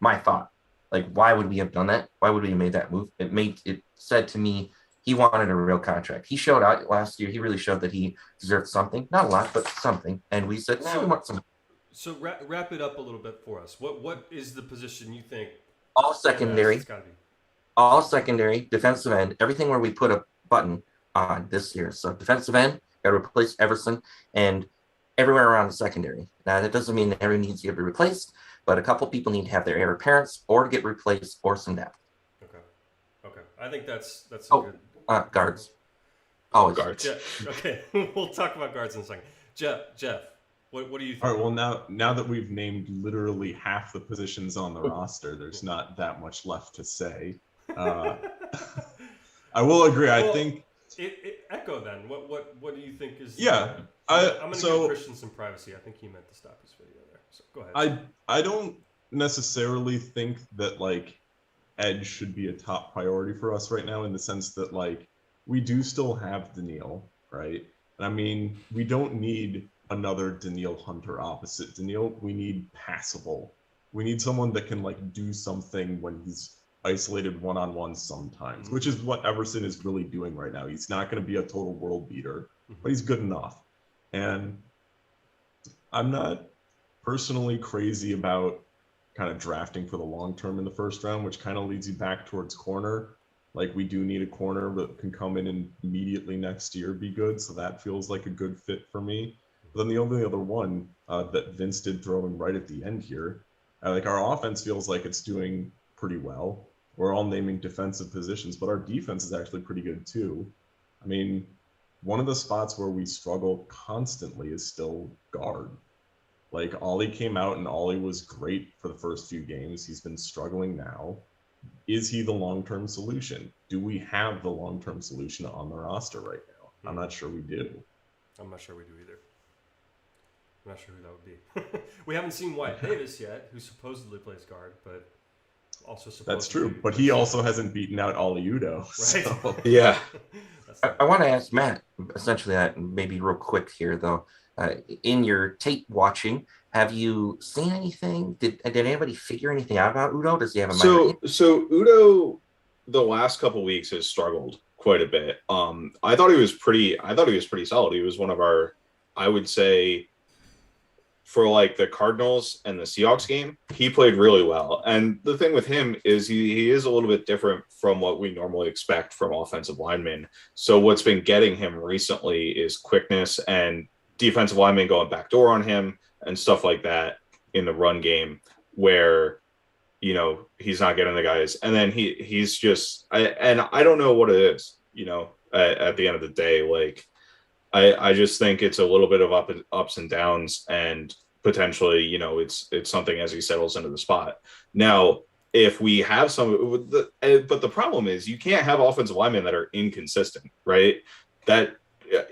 my thought. Like, why would we have done that? Why would we have made that move? It said to me, he wanted a real contract. He showed out last year. He really showed that he deserved something. Not a lot, but something. And we said, we want some. So wrap it up a little bit for us. What is the position you think? All secondary. All secondary, defensive end, everything where we put a button on this year. So defensive end, got to replace Everson, and everywhere around the secondary. Now, that doesn't mean that everyone needs to be replaced, but a couple people need to have their heir apparents or get replaced or some depth. Okay. I think that's a good... guards. Always. Guards. Okay, we'll talk about guards in a second. Jeff, what do you think? All right, well, now that we've named literally half the positions on the roster, there's not that much left to say. I will agree. I think Echo then. What do you think is? Yeah, I'm going to give Christian some privacy. I think he meant to stop his video there. So go ahead. I don't necessarily think that like edge should be a top priority for us right now, in the sense that like we do still have Daniil, right? And I mean, we don't need another Daniil Hunter opposite Daniil. We need passable. We need someone that can like do something when he's isolated one-on-one sometimes, which is what Everson is really doing right now. He's not going to be a total world beater, but he's good enough. And I'm not personally crazy about kind of drafting for the long term in the first round, which kind of leads you back towards corner. Like, we do need a corner that can come in and immediately next year be good. So that feels like a good fit for me. But then the only other one that Vince did throw in right at the end here, like, our offense feels like it's doing pretty well. We're all naming defensive positions, but our defense is actually pretty good too. I mean, one of the spots where we struggle constantly is still guard. Like, Ollie came out and Ollie was great for the first few games. He's been struggling now. is he the long-term solution? Do we have the long-term solution on the roster right now? I'm not sure we do. I'm not sure we do either. I'm not sure who that would be. We haven't seen Wyatt Davis yet, who supposedly plays guard, but also supposedly. That's true, but he also hasn't beaten out Oli Udo. Right. So. Yeah. I want to ask Matt, essentially that maybe real quick here though. In your tape watching, have you seen anything? Did anybody figure anything out about Udo? Does he have a minor? So Udo, the last couple weeks has struggled quite a bit. I thought he was pretty solid. He was one of our, I would say, for like the Cardinals and the Seahawks game, he played really well. And the thing with him is he is a little bit different from what we normally expect from offensive linemen. So what's been getting him recently is quickness and defensive linemen going backdoor on him and stuff like that in the run game where, you know, he's not getting the guys. And then he's just, I don't know what it is, you know, at the end of the day, like, I just think it's a little bit of ups and downs, and potentially, you know, it's something as he settles into the spot. Now, if we have but the problem is you can't have offensive linemen that are inconsistent, right? That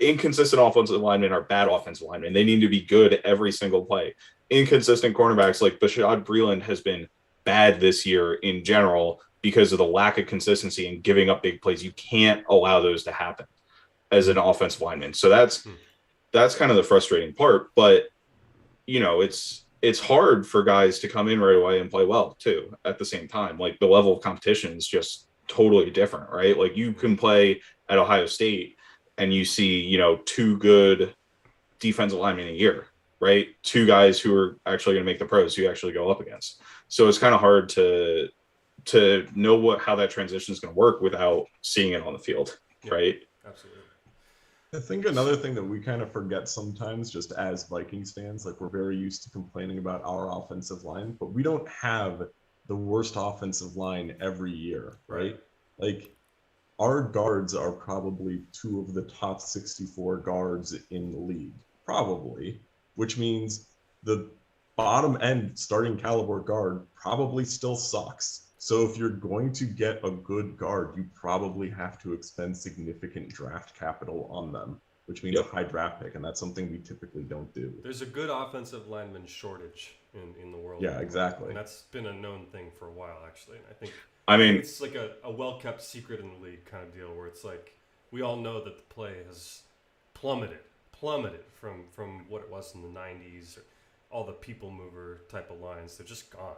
inconsistent offensive linemen are bad offensive linemen. They need to be good every single play. Inconsistent cornerbacks like Bashad Breeland has been bad this year in general because of the lack of consistency and giving up big plays. You can't allow those to happen as an offensive lineman. So that's kind of the frustrating part. But, you know, it's hard for guys to come in right away and play well too at the same time. Like the level of competition is just totally different, right? Like you can play at Ohio State and you see, you know, 2 good defensive linemen a year, right? 2 guys who are actually going to make the pros, who you actually go up against. So it's kind of hard to know how that transition is going to work without seeing it on the field, right? Absolutely. I think another thing that we kind of forget sometimes, just as Vikings fans, like we're very used to complaining about our offensive line, but we don't have the worst offensive line every year, right? Like our guards are probably 2 of the top 64 guards in the league, probably, which means the bottom end starting caliber guard probably still sucks. So if you're going to get a good guard, you probably have to expend significant draft capital on them, which means a high draft pick, and that's something we typically don't do. There's a good offensive lineman shortage in the world. Yeah, exactly. And that's been a known thing for a while, actually. And I mean, it's like a well-kept secret in the league kind of deal where it's like we all know that the play has plummeted from what it was in the 90s, or all the people mover type of lines. They're just gone.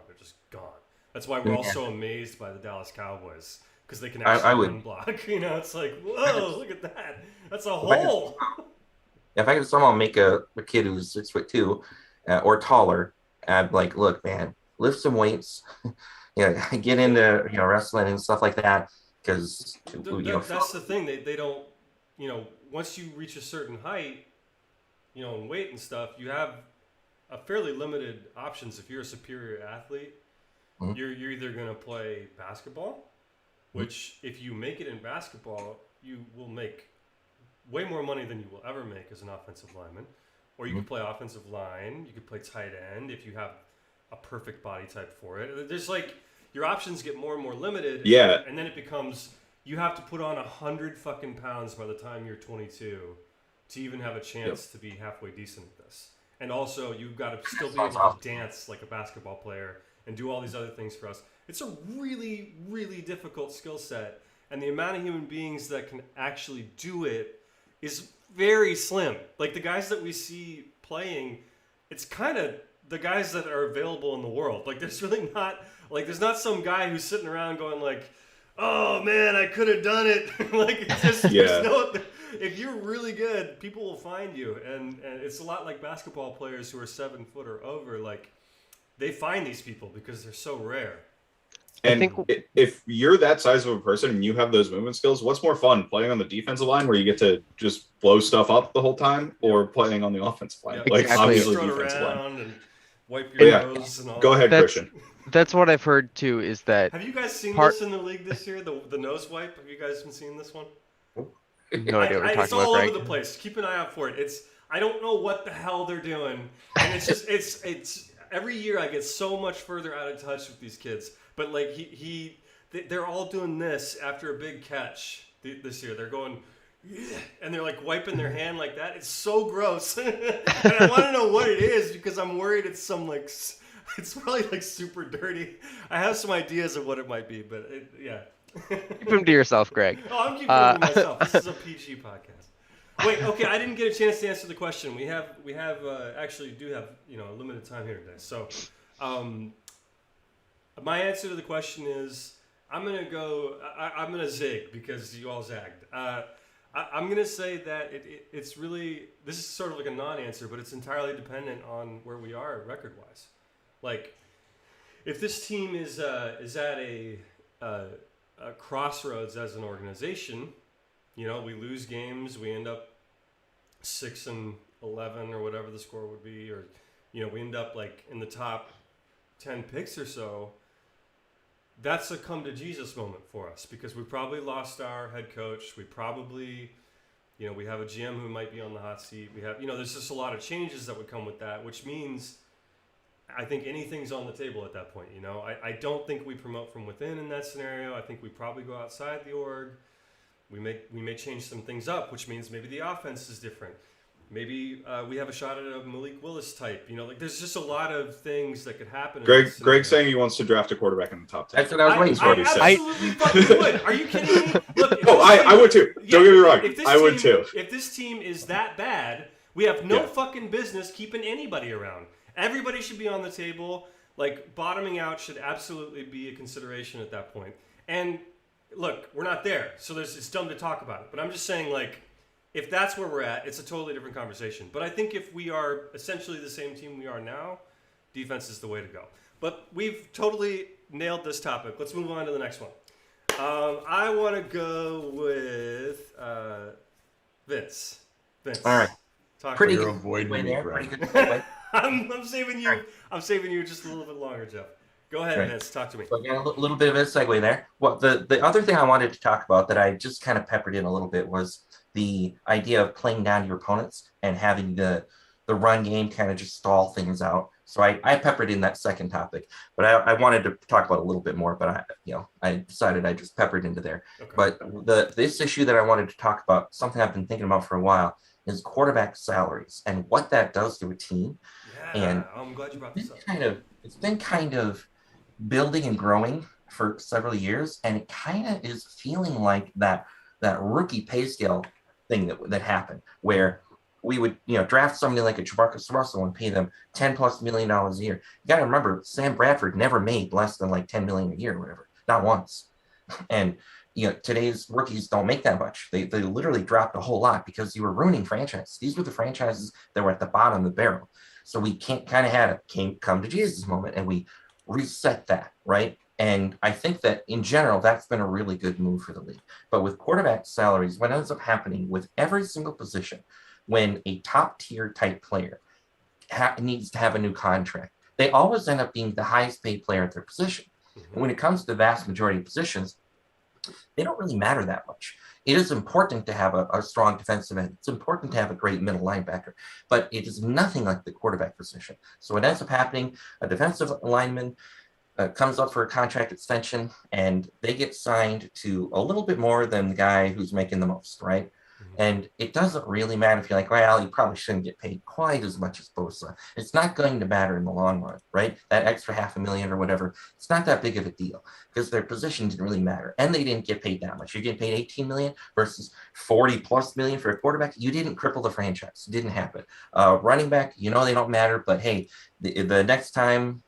That's why we're all so amazed by the Dallas Cowboys, because they can actually run block. You know, it's like, whoa, look at that. That's a hole. If I could somehow make a kid who's 6'2" or taller, I'd like, look, man, lift some weights, get into wrestling and stuff like that. Because that's the thing. They don't, once you reach a certain height, and weight and stuff, you have a fairly limited options. If you're a superior athlete, you're either going to play basketball, which if you make it in basketball, you will make way more money than you will ever make as an offensive lineman. Or you can play offensive line. You could play tight end if you have a perfect body type for it. There's like, your options get more and more limited. Yeah. And then it becomes, you have to put on 100 fucking pounds by the time you're 22 to even have a chance to be halfway decent at this. And also, you've got to still be able to dance like a basketball player and do all these other things for us. It's a really, really difficult skill set. And the amount of human beings that can actually do it is very slim. Like the guys that we see playing, it's kind of the guys that are available in the world. Like there's really not, like there's not some guy who's sitting around going like, oh man, I could have done it. Like it's just, if you're really good, people will find you. And it's a lot like basketball players who are 7 foot or over. Like they find these people because they're so rare. And if you're that size of a person and you have those movement skills, what's more fun, playing on the defensive line where you get to just blow stuff up the whole time, or playing on the offensive line? Yeah, like obviously defensive line. And wipe your nose and all. Go ahead, Christian. That's what I've heard too. Is that have you guys seen this in the league this year? The nose wipe. Have you guys been seeing this one? No idea what you're talking it's all about, Greg. over the place. Keep an eye out for it. I don't know what the hell they're doing, and it's just it's every year I get so much further out of touch with these kids. But like they're all doing this after a big catch this year. They're going, yeah, and they're like wiping their hand like that. It's so gross. And I want to know what it is because I'm worried it's some like, it's probably like super dirty. I have some ideas of what it might be, but yeah. Keep them to yourself, Greg. Oh, I'm keeping them to myself. This is a PG podcast. Wait, okay, I didn't get a chance to answer the question. We have actually do have a limited time here today. So, my answer to the question is I'm gonna zig because you all zagged. I'm gonna say that it's really, this is sort of like a non-answer, but it's entirely dependent on where we are record-wise. Like, if this team is at a crossroads as an organization, we lose games, we end up 6-11 or whatever the score would be, or we end up like in the top 10 picks or so. That's a come to Jesus moment for us because we probably lost our head coach. We probably, we have a GM who might be on the hot seat. We have, there's just a lot of changes that would come with that, which means I think anything's on the table at that point. I don't think we promote from within in that scenario. I think we probably go outside the org. We may change some things up, which means maybe the offense is different. Maybe we have a shot at a Malik Willis type. There's just a lot of things that could happen. Greg's saying he wants to draft a quarterback in the top 10. That's what I was waiting for. I absolutely fucking would. Are you kidding me? Look, I would too. Don't get me wrong. I would too. If this team is that bad, we have no fucking business keeping anybody around. Everybody should be on the table. Like, bottoming out should absolutely be a consideration at that point. And look, we're not there, so it's dumb to talk about it. But I'm just saying, like, if that's where we're at, it's a totally different conversation. But I think if we are essentially the same team we are now, defense is the way to go. But we've totally nailed this topic. Let's move on to the next one. I want to go with Vince. All right. Pretty good. Avoid me, Pretty good. I'm saving you. I'm saving you just a little bit longer, Jeff. Go ahead, Vince. Talk to me. So I got a little bit of a segue there. Well, the other thing I wanted to talk about that I just kind of peppered in a little bit was the idea of playing down your opponents and having the run game kind of just stall things out. So I peppered in that second topic, but I wanted to talk about it a little bit more, but I decided I just peppered into there. Okay. But this issue that I wanted to talk about, something I've been thinking about for a while, is quarterback salaries and what that does to a team. Yeah, and I'm glad you brought this up. It's been kind of building and growing for several years, and it kind of is feeling like that rookie pay scale thing that happened, where we would draft somebody like a Jamarcus Russell and pay them $10+ million a year. You got to remember, Sam Bradford never made less than like $10 million a year or whatever, not once. And today's rookies don't make that much. They literally dropped a whole lot because you were ruining franchises. These were the franchises that were at the bottom of the barrel. So we can't come to Jesus moment, and we reset that, right? And I think that in general, that's been a really good move for the league. But with quarterback salaries, what ends up happening with every single position, when a top tier type player needs to have a new contract, they always end up being the highest paid player at their position. And when it comes to the vast majority of positions, they don't really matter that much. It is important to have a strong defensive end. It's important to have a great middle linebacker, but it is nothing like the quarterback position. So what ends up happening, a defensive lineman comes up for a contract extension, and they get signed to a little bit more than the guy who's making the most, right? And it doesn't really matter if you're like, well, you probably shouldn't get paid quite as much as Bosa. It's not going to matter in the long run, right? That extra $500,000 or whatever, it's not that big of a deal because their position didn't really matter. And they didn't get paid that much. You're getting paid $18 million versus $40+ million for a quarterback. You didn't cripple the franchise. It didn't happen. Running back, they don't matter, but hey, the next time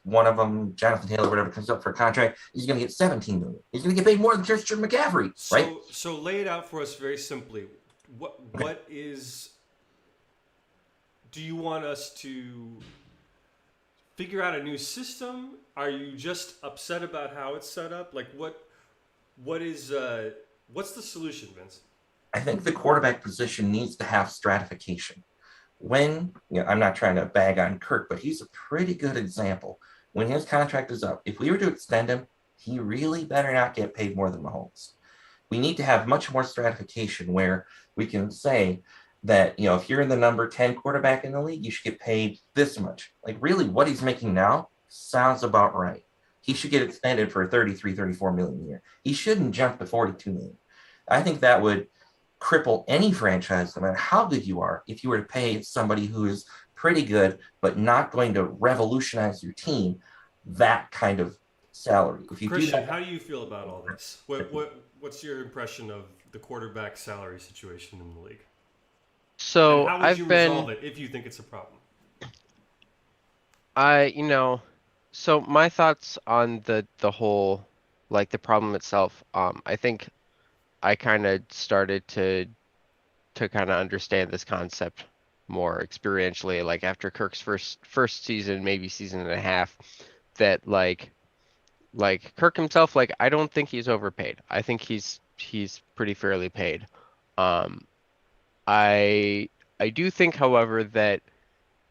one of them, Jonathan Taylor, whatever, comes up for a contract, he's going to get $17 million. He's going to get paid more than Christian McCaffrey, right? So lay it out for us very simply. What is? Do you want us to figure out a new system? Are you just upset about how it's set up? Like what is? What's the solution, Vince? I think the quarterback position needs to have stratification. When, I'm not trying to bag on Kirk, but he's a pretty good example. When his contract is up, if we were to extend him, he really better not get paid more than Mahomes. We need to have much more stratification where we can say that, if you're in the number 10 quarterback in the league, you should get paid this much. Like, really, what he's making now sounds about right. he should get extended for 33, 34 million a year. He shouldn't jump to 42 million. I think that would cripple any franchise, no matter how good you are, if you were to pay somebody who is pretty good, but not going to revolutionize your team, that kind of salary. If you Christian, do that, how do you feel about all this? What's your impression of the quarterback salary situation in the league? And So how would you I've resolve been, it if you think it's a problem? you know, so my thoughts on the whole, like the problem itself. I think I kind of started to kind of understand this concept more experientially, like after Kirk's first season, maybe season and a half, that like Kirk himself, like I don't think he's overpaid. I think he's pretty fairly paid. Um, I I do think, however, that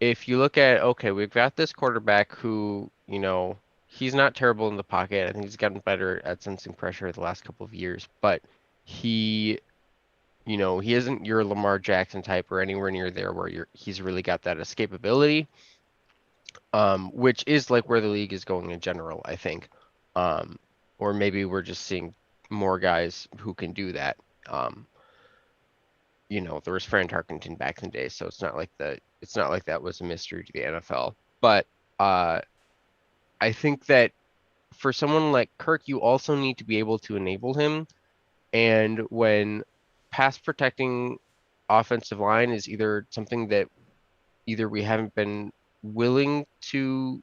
if you look at, okay, we've got this quarterback who, he's not terrible in the pocket. I think he's gotten better at sensing pressure the last couple of years, but he, he isn't your Lamar Jackson type or anywhere near there where he's really got that escapability, which is like where the league is going in general, I think. Um, or maybe we're just seeing more guys who can do that. Um, there was Fran Tarkenton back in the day, so it's not like that was a mystery to the NFL. But uh, I think that for someone like Kirk, you also need to be able to enable him. And when pass protecting offensive line is either something that either we haven't been willing to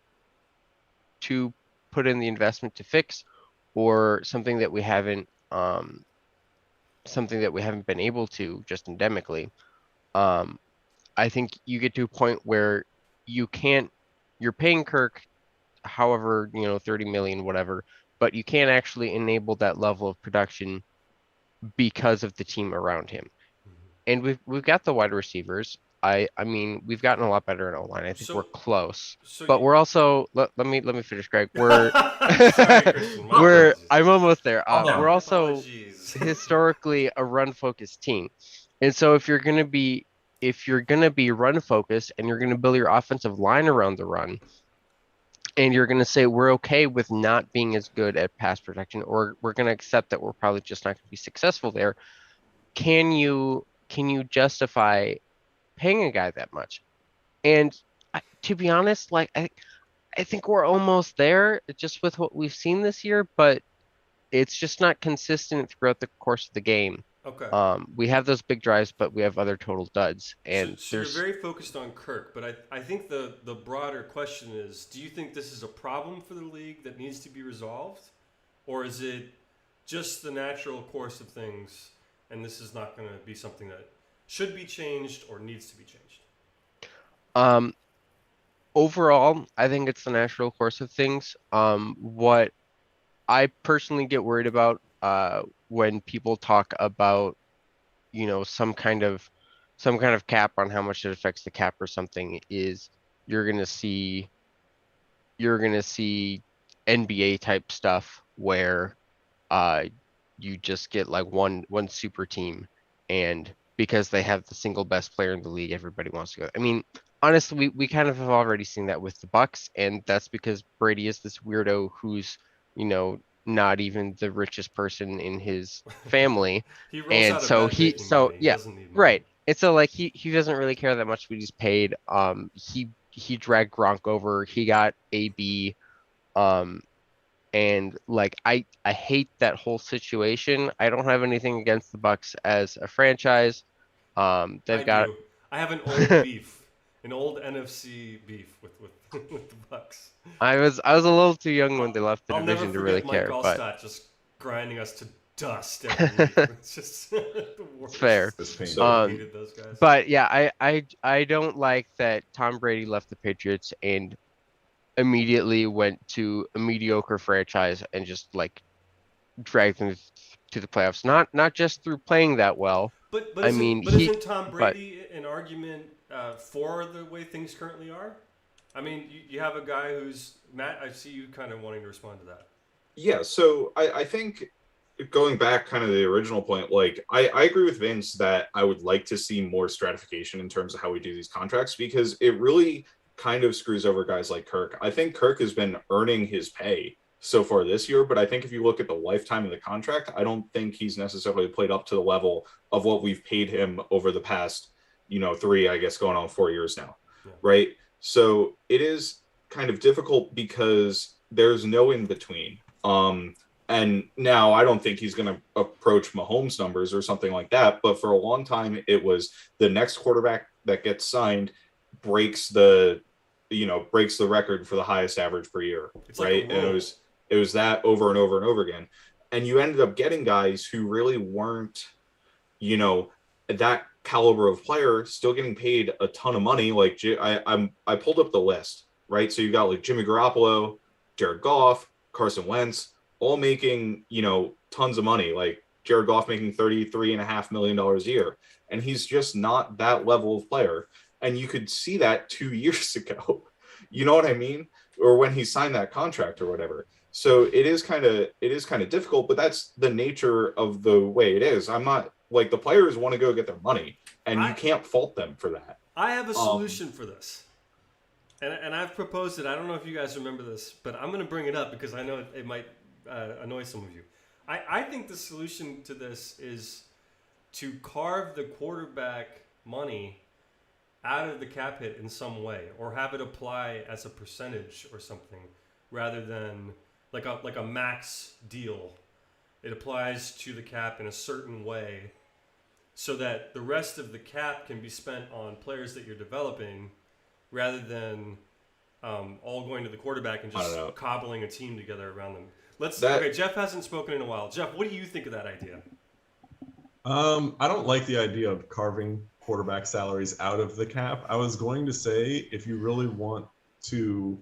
put in the investment to fix, or something that we haven't been able to just endemically. Um, I think you get to a point where you're paying Kirk however, 30 million, whatever, but you can't actually enable that level of production because of the team around him. And we've got the wide receivers. I mean, we've gotten a lot better in O-line. I think we're So, close. so But you, we're also let me finish, Greg. We're sorry, Christian. My apologies. I'm almost there. Oh, no. We're My also apologies. historically a run focused team. And so if you're gonna be run focused and you're gonna build your offensive line around the run, and you're gonna say we're okay with not being as good at pass protection, or we're gonna accept that we're probably just not gonna be successful there, can you justify paying a guy that much? And to be honest, like I think we're almost there just with what we've seen this year, but it's just not consistent throughout the course of the game. Okay. We have those big drives, but we have other total duds. So, And so you're there's very focused on Kirk, but I think the broader question is, do you think this is a problem for the league that needs to be resolved? Or is it just the natural course of things and this is not going to be something that should be changed or needs to be changed? um overall, I think it's the natural course of things. What I personally get worried about when people talk about, some kind of cap on how much it affects the cap or something is you're gonna see you're gonna see NBA type stuff where uh you just get like one super team, and because they have the single best player in the league, everybody wants to go. I mean, honestly, we kind of have already seen that with the Bucks, and that's because Brady is this weirdo who's, not even the richest person in his family. He rolls And out of so bed he making so money. He yeah, doesn't need money. right. And so like he doesn't really care that much what he's paid. He dragged Gronk over, he got AB. Um and like I hate that whole situation. I don't have anything against the Bucks as a franchise. I They've got do. I have an old beef, an old NFC beef with with the Bucks. I was a little too young when they left the I'll never division to really forget Mike care, but Allstott just grinding us to dust every week. It's just the worst. it's fair. This pain. So- I hated those guys. But yeah, I don't like that Tom Brady left the Patriots and immediately went to a mediocre franchise and just like dragged them to the playoffs. Not just through playing that well. But I isn't mean, isn't Tom but Brady an argument for the way things currently are? I mean, you have a guy who's Matt. I see you kind of wanting to respond to that. Yeah, so I think going back kind of the original point, like I agree with Vince that I would like to see more stratification in terms of how we do these contracts, because it really kind of screws over guys like Kirk. I think Kirk has been earning his pay so far this year. But I think if you look at the lifetime of the contract, I don't think he's necessarily played up to the level of what we've paid him over the past, 3, I guess, going on 4 years now. Yeah. Right. So it is kind of difficult because there's no in between. And now I don't think he's going to approach Mahomes numbers or something like that. But for a long time, it was the next quarterback that gets signed breaks the record for the highest average per year. It's right. Like and it was that over and over and over again. And you ended up getting guys who really weren't, that caliber of player still getting paid a ton of money. Like I pulled up the list, right? So you got like Jimmy Garoppolo, Jared Goff, Carson Wentz, all making, tons of money. Like Jared Goff making $33.5 million a year. And he's just not that level of player. And you could see that 2 years ago, you know what I mean? Or when he signed that contract or whatever. So it is kind of difficult, but that's the nature of the way it is. I'm not like, the players want to go get their money, and you can't fault them for that. I have a solution for this. And I've proposed it. I don't know if you guys remember this, but I'm going to bring it up because I know it might annoy some of you. I think the solution to this is to carve the quarterback money out of the cap hit in some way, or have it apply as a percentage or something, rather than like a max deal. It applies to the cap in a certain way, so that the rest of the cap can be spent on players that you're developing, rather than all going to the quarterback and just cobbling a team together around them. Okay, Jeff hasn't spoken in a while. Jeff, what do you think of that idea? I don't like the idea of carving quarterback salaries out of the cap. I was going to say, if you really want to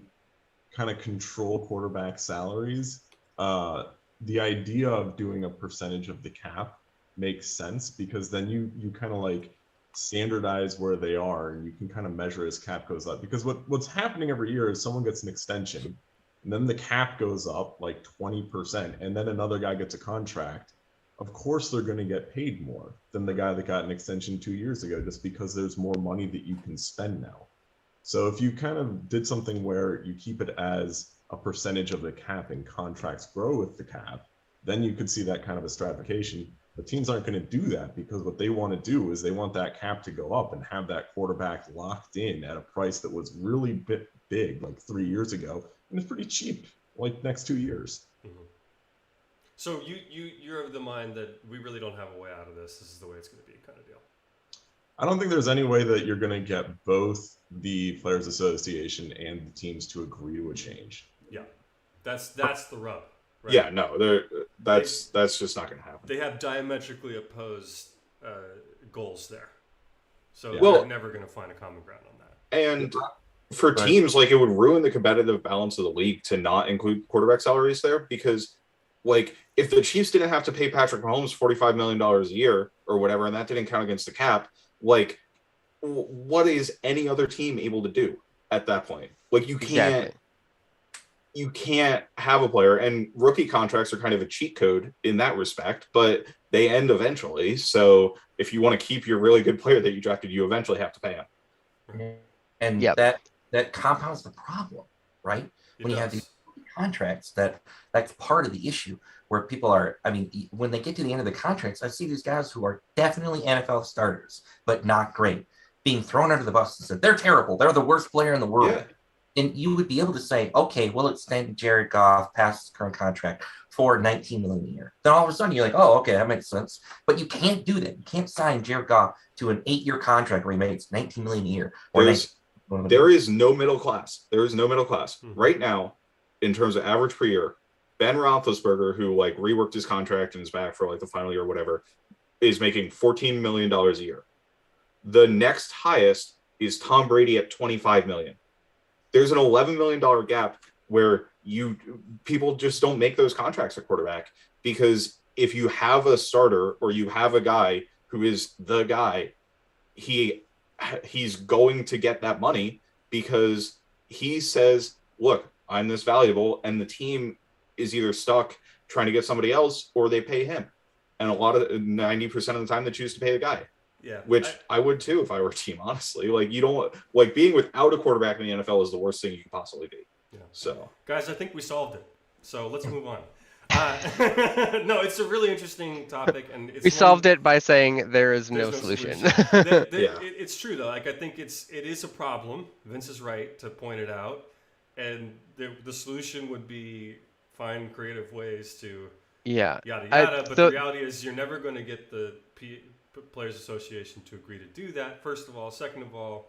kind of control quarterback salaries, the idea of doing a percentage of the cap makes sense, because then you kind of like standardize where they are, and you can kind of measure as cap goes up. Because what's happening every year is someone gets an extension, and then the cap goes up like 20%, and then another guy gets a contract. Of course they're going to get paid more than the guy that got an extension 2 years ago, just because there's more money that you can spend now. So if you kind of did something where you keep it as a percentage of the cap and contracts grow with the cap, then you could see that kind of a stratification. But teams aren't going to do that, because what they want to do is they want that cap to go up and have that quarterback locked in at a price that was really big like 3 years ago, and it's pretty cheap like next 2 years. Mm-hmm. So you're of the mind that we really don't have a way out of this. This is the way it's going to be, kind of deal. I don't think there's any way that you're going to get both the Players Association and the teams to agree to a change. Yeah, that's the rub. Right? Yeah, no, that's just not going to happen. They have diametrically opposed goals there, so Yeah. they're never going to find a common ground on that. And for teams, like, it would ruin the competitive balance of the league to not include quarterback salaries there, because, like, if the Chiefs didn't have to pay Patrick Mahomes $45 million a year or whatever, and that didn't count against the cap, like, what is any other team able to do at that point? Like, you can't have a player, and rookie contracts are kind of a cheat code in that respect, but they end eventually. So if you want to keep your really good player that you drafted, you eventually have to pay him. And that compounds the problem, right? When you have these contracts, that's part of the issue, where people are, I mean, when they get to the end of the contracts, I see these guys who are definitely NFL starters, but not great, being thrown under the bus and said, they're terrible. They're the worst player in the world. Yeah. And you would be able to say, okay, we'll extend Jared Goff past his current contract for $19 million a year. Then all of a sudden you're like, oh, okay, that makes sense. But you can't do that. You can't sign Jared Goff to an 8-year contract where he makes $19 million a year. There is no middle class. There is no middle class right now in terms of average per year. Ben Roethlisberger, who like reworked his contract and is back for like the final year or whatever, is making $14 million a year. The next highest is Tom Brady at $25 million. There's an $11 million gap where people just don't make those contracts at quarterback, because if you have a starter or you have a guy who is the guy, he's going to get that money because he says, look, I'm this valuable, and the team is either stuck trying to get somebody else or they pay him. And 90% of the time they choose to pay the guy. Yeah, which I would too if I were a team, honestly. Like, you don't being without a quarterback in the NFL is the worst thing you can possibly be. Yeah. So, guys, I think we solved it. So let's move on. No, it's a really interesting topic, and it's We solved it by saying there is no there's solution. Yeah. It's true though. Like I think it is a problem. Vince is right to point it out, and the solution would be find creative ways to Yeah. yada yada. But so- the reality is, you're never going to get the Players Association to agree to do that. First of all, second of all,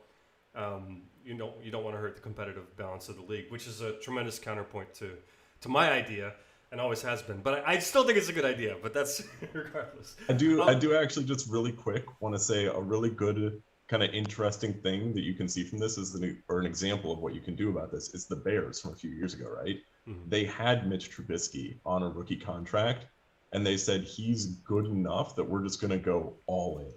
you don't want to hurt the competitive balance of the league, which is a tremendous counterpoint to my idea, and always has been. But I still think it's a good idea. But that's regardless. I do actually just really quick want to say a really good kind of interesting thing that you can see from this is an example of what you can do about this is the Bears from a few years ago, right? Mm-hmm. They had Mitch Trubisky on a rookie contract, and they said he's good enough that we're just going to go all in.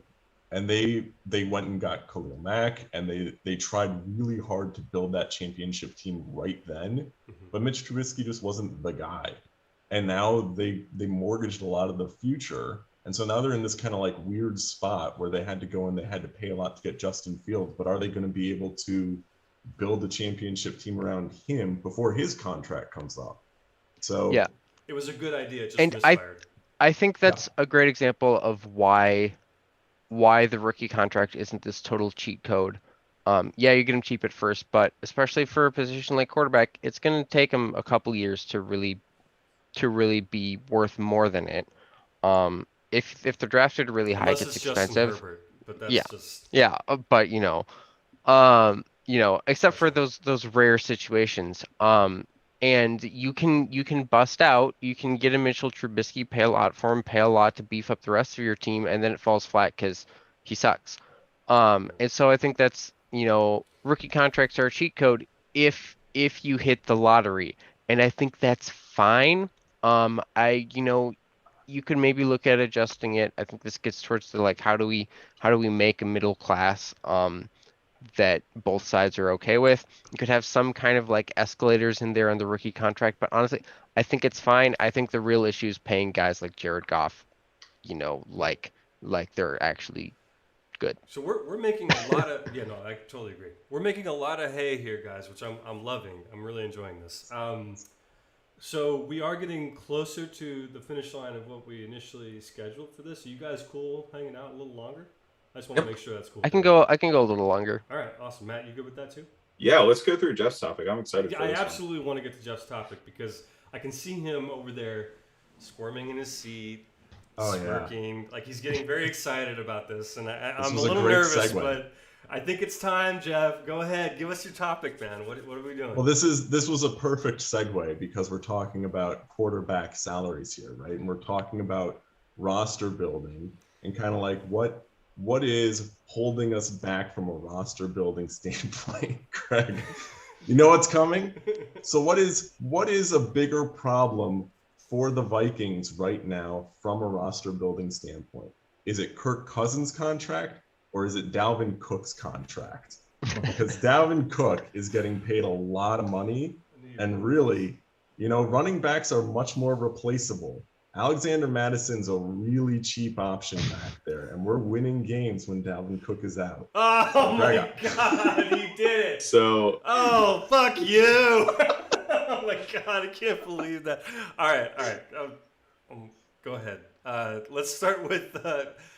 And they went and got Khalil Mack, and they tried really hard to build that championship team right then. Mm-hmm. But Mitch Trubisky just wasn't the guy. And now they mortgaged a lot of the future. And so now they're in this kind of like weird spot where they had to go and they had to pay a lot to get Justin Fields. But are they going to be able to build a championship team around him before his contract comes up? So Yeah. It was a good idea, just And misfired. I think that's a great example of why the rookie contract isn't this total cheat code. Yeah, you get him cheap at first, but especially for a position like quarterback, it's going to take him a couple years to really be worth more than it. If they're drafted really high, it Unless gets it's Justin expensive. Herbert, but that's Yeah. just Yeah, but except for those rare situations, and you can bust out, you can get a Mitchell Trubisky, pay a lot for him, pay a lot to beef up the rest of your team, and then it falls flat because he sucks. And so I think that's, rookie contracts are a cheat code if you hit the lottery, and I think that's fine. You could maybe look at adjusting it. I think this gets towards the like, how do we make a middle class that both sides are okay with. You could have some kind of like escalators in there on the rookie contract, but honestly, I think it's fine. I think the real issue is paying guys like Jared Goff, like they're actually good. So we're making a lot of I totally agree. We're making a lot of hay here, guys, which I'm loving. I'm really enjoying this. So we are getting closer to the finish line of what we initially scheduled for this. Are you guys cool hanging out a little longer? I just want to make sure that's cool. I can go a little longer. All right, awesome. Matt, you good with that too? Yeah, let's go through Jeff's topic. I'm excited for I this one. absolutely want to get to Jeff's topic because I can see him over there squirming in his seat, smirking, like he's getting very excited about this, and I'm a little nervous, but I think it's time, Jeff. Go ahead, give us your topic, man. What are we doing? Well, this was a perfect segue because we're talking about quarterback salaries here, right? And we're talking about roster building and kind of like what is holding us back from a roster building standpoint, Craig? You know what's coming? So what is a bigger problem for the Vikings right now from a roster building standpoint? Is it Kirk Cousins' contract or is it Dalvin Cook's contract? Because Dalvin Cook is getting paid a lot of money, and really, running backs are much more replaceable. Alexander Madison's a really cheap option back there, and we're winning games when Dalvin Cook is out. Oh my God, you did it! So, fuck you! Oh my God, I can't believe that. All right, go ahead. Let's start with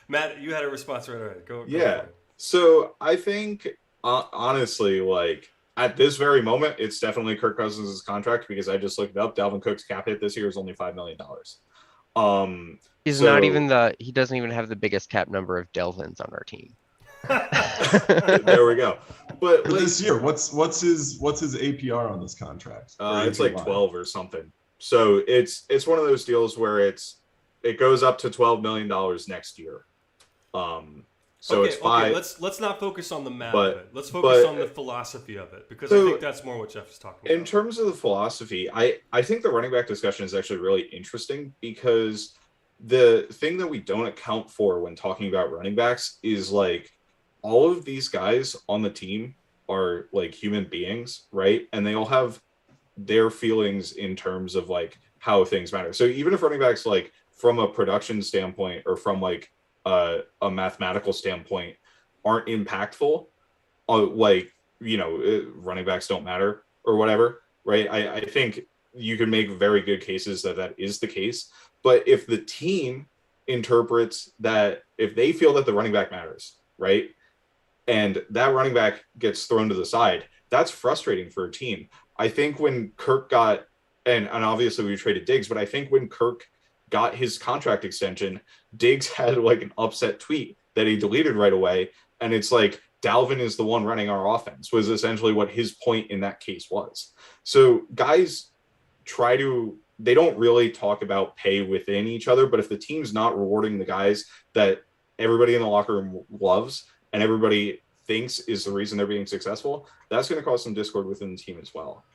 Matt. You had a response right away. Go. yeah. So I think honestly, like at this very moment, it's definitely Kirk Cousins' contract because I just looked it up. Dalvin Cook's cap hit this year is only $5 million. He doesn't even have the biggest cap number of Delvins on our team. There we go. But like, this year, what's his APR on this contract? It's like 12 or something. So it's one of those deals where it goes up to $12 million next year. So it's fine. Okay, let's not focus on the math of it. Let's focus on the philosophy of it, because I think that's more what Jeff is talking about. In terms of the philosophy, I think the running back discussion is actually really interesting because the thing that we don't account for when talking about running backs is like all of these guys on the team are like human beings, right? And they all have their feelings in terms of like how things matter. So even if running backs like from a production standpoint or from like a mathematical standpoint aren't impactful, running backs don't matter or whatever, right? I think you can make very good cases that that is the case. But if the team interprets that, if they feel that the running back matters, right, and that running back gets thrown to the side, that's frustrating for a team. I think when Kirk got, and obviously we traded Diggs, but I think when Kirk got his contract extension, Diggs had like an upset tweet that he deleted right away. And it's like, Dalvin is the one running our offense, was essentially what his point in that case was. So guys they don't really talk about pay within each other, but if the team's not rewarding the guys that everybody in the locker room loves and everybody thinks is the reason they're being successful, that's going to cause some discord within the team as well.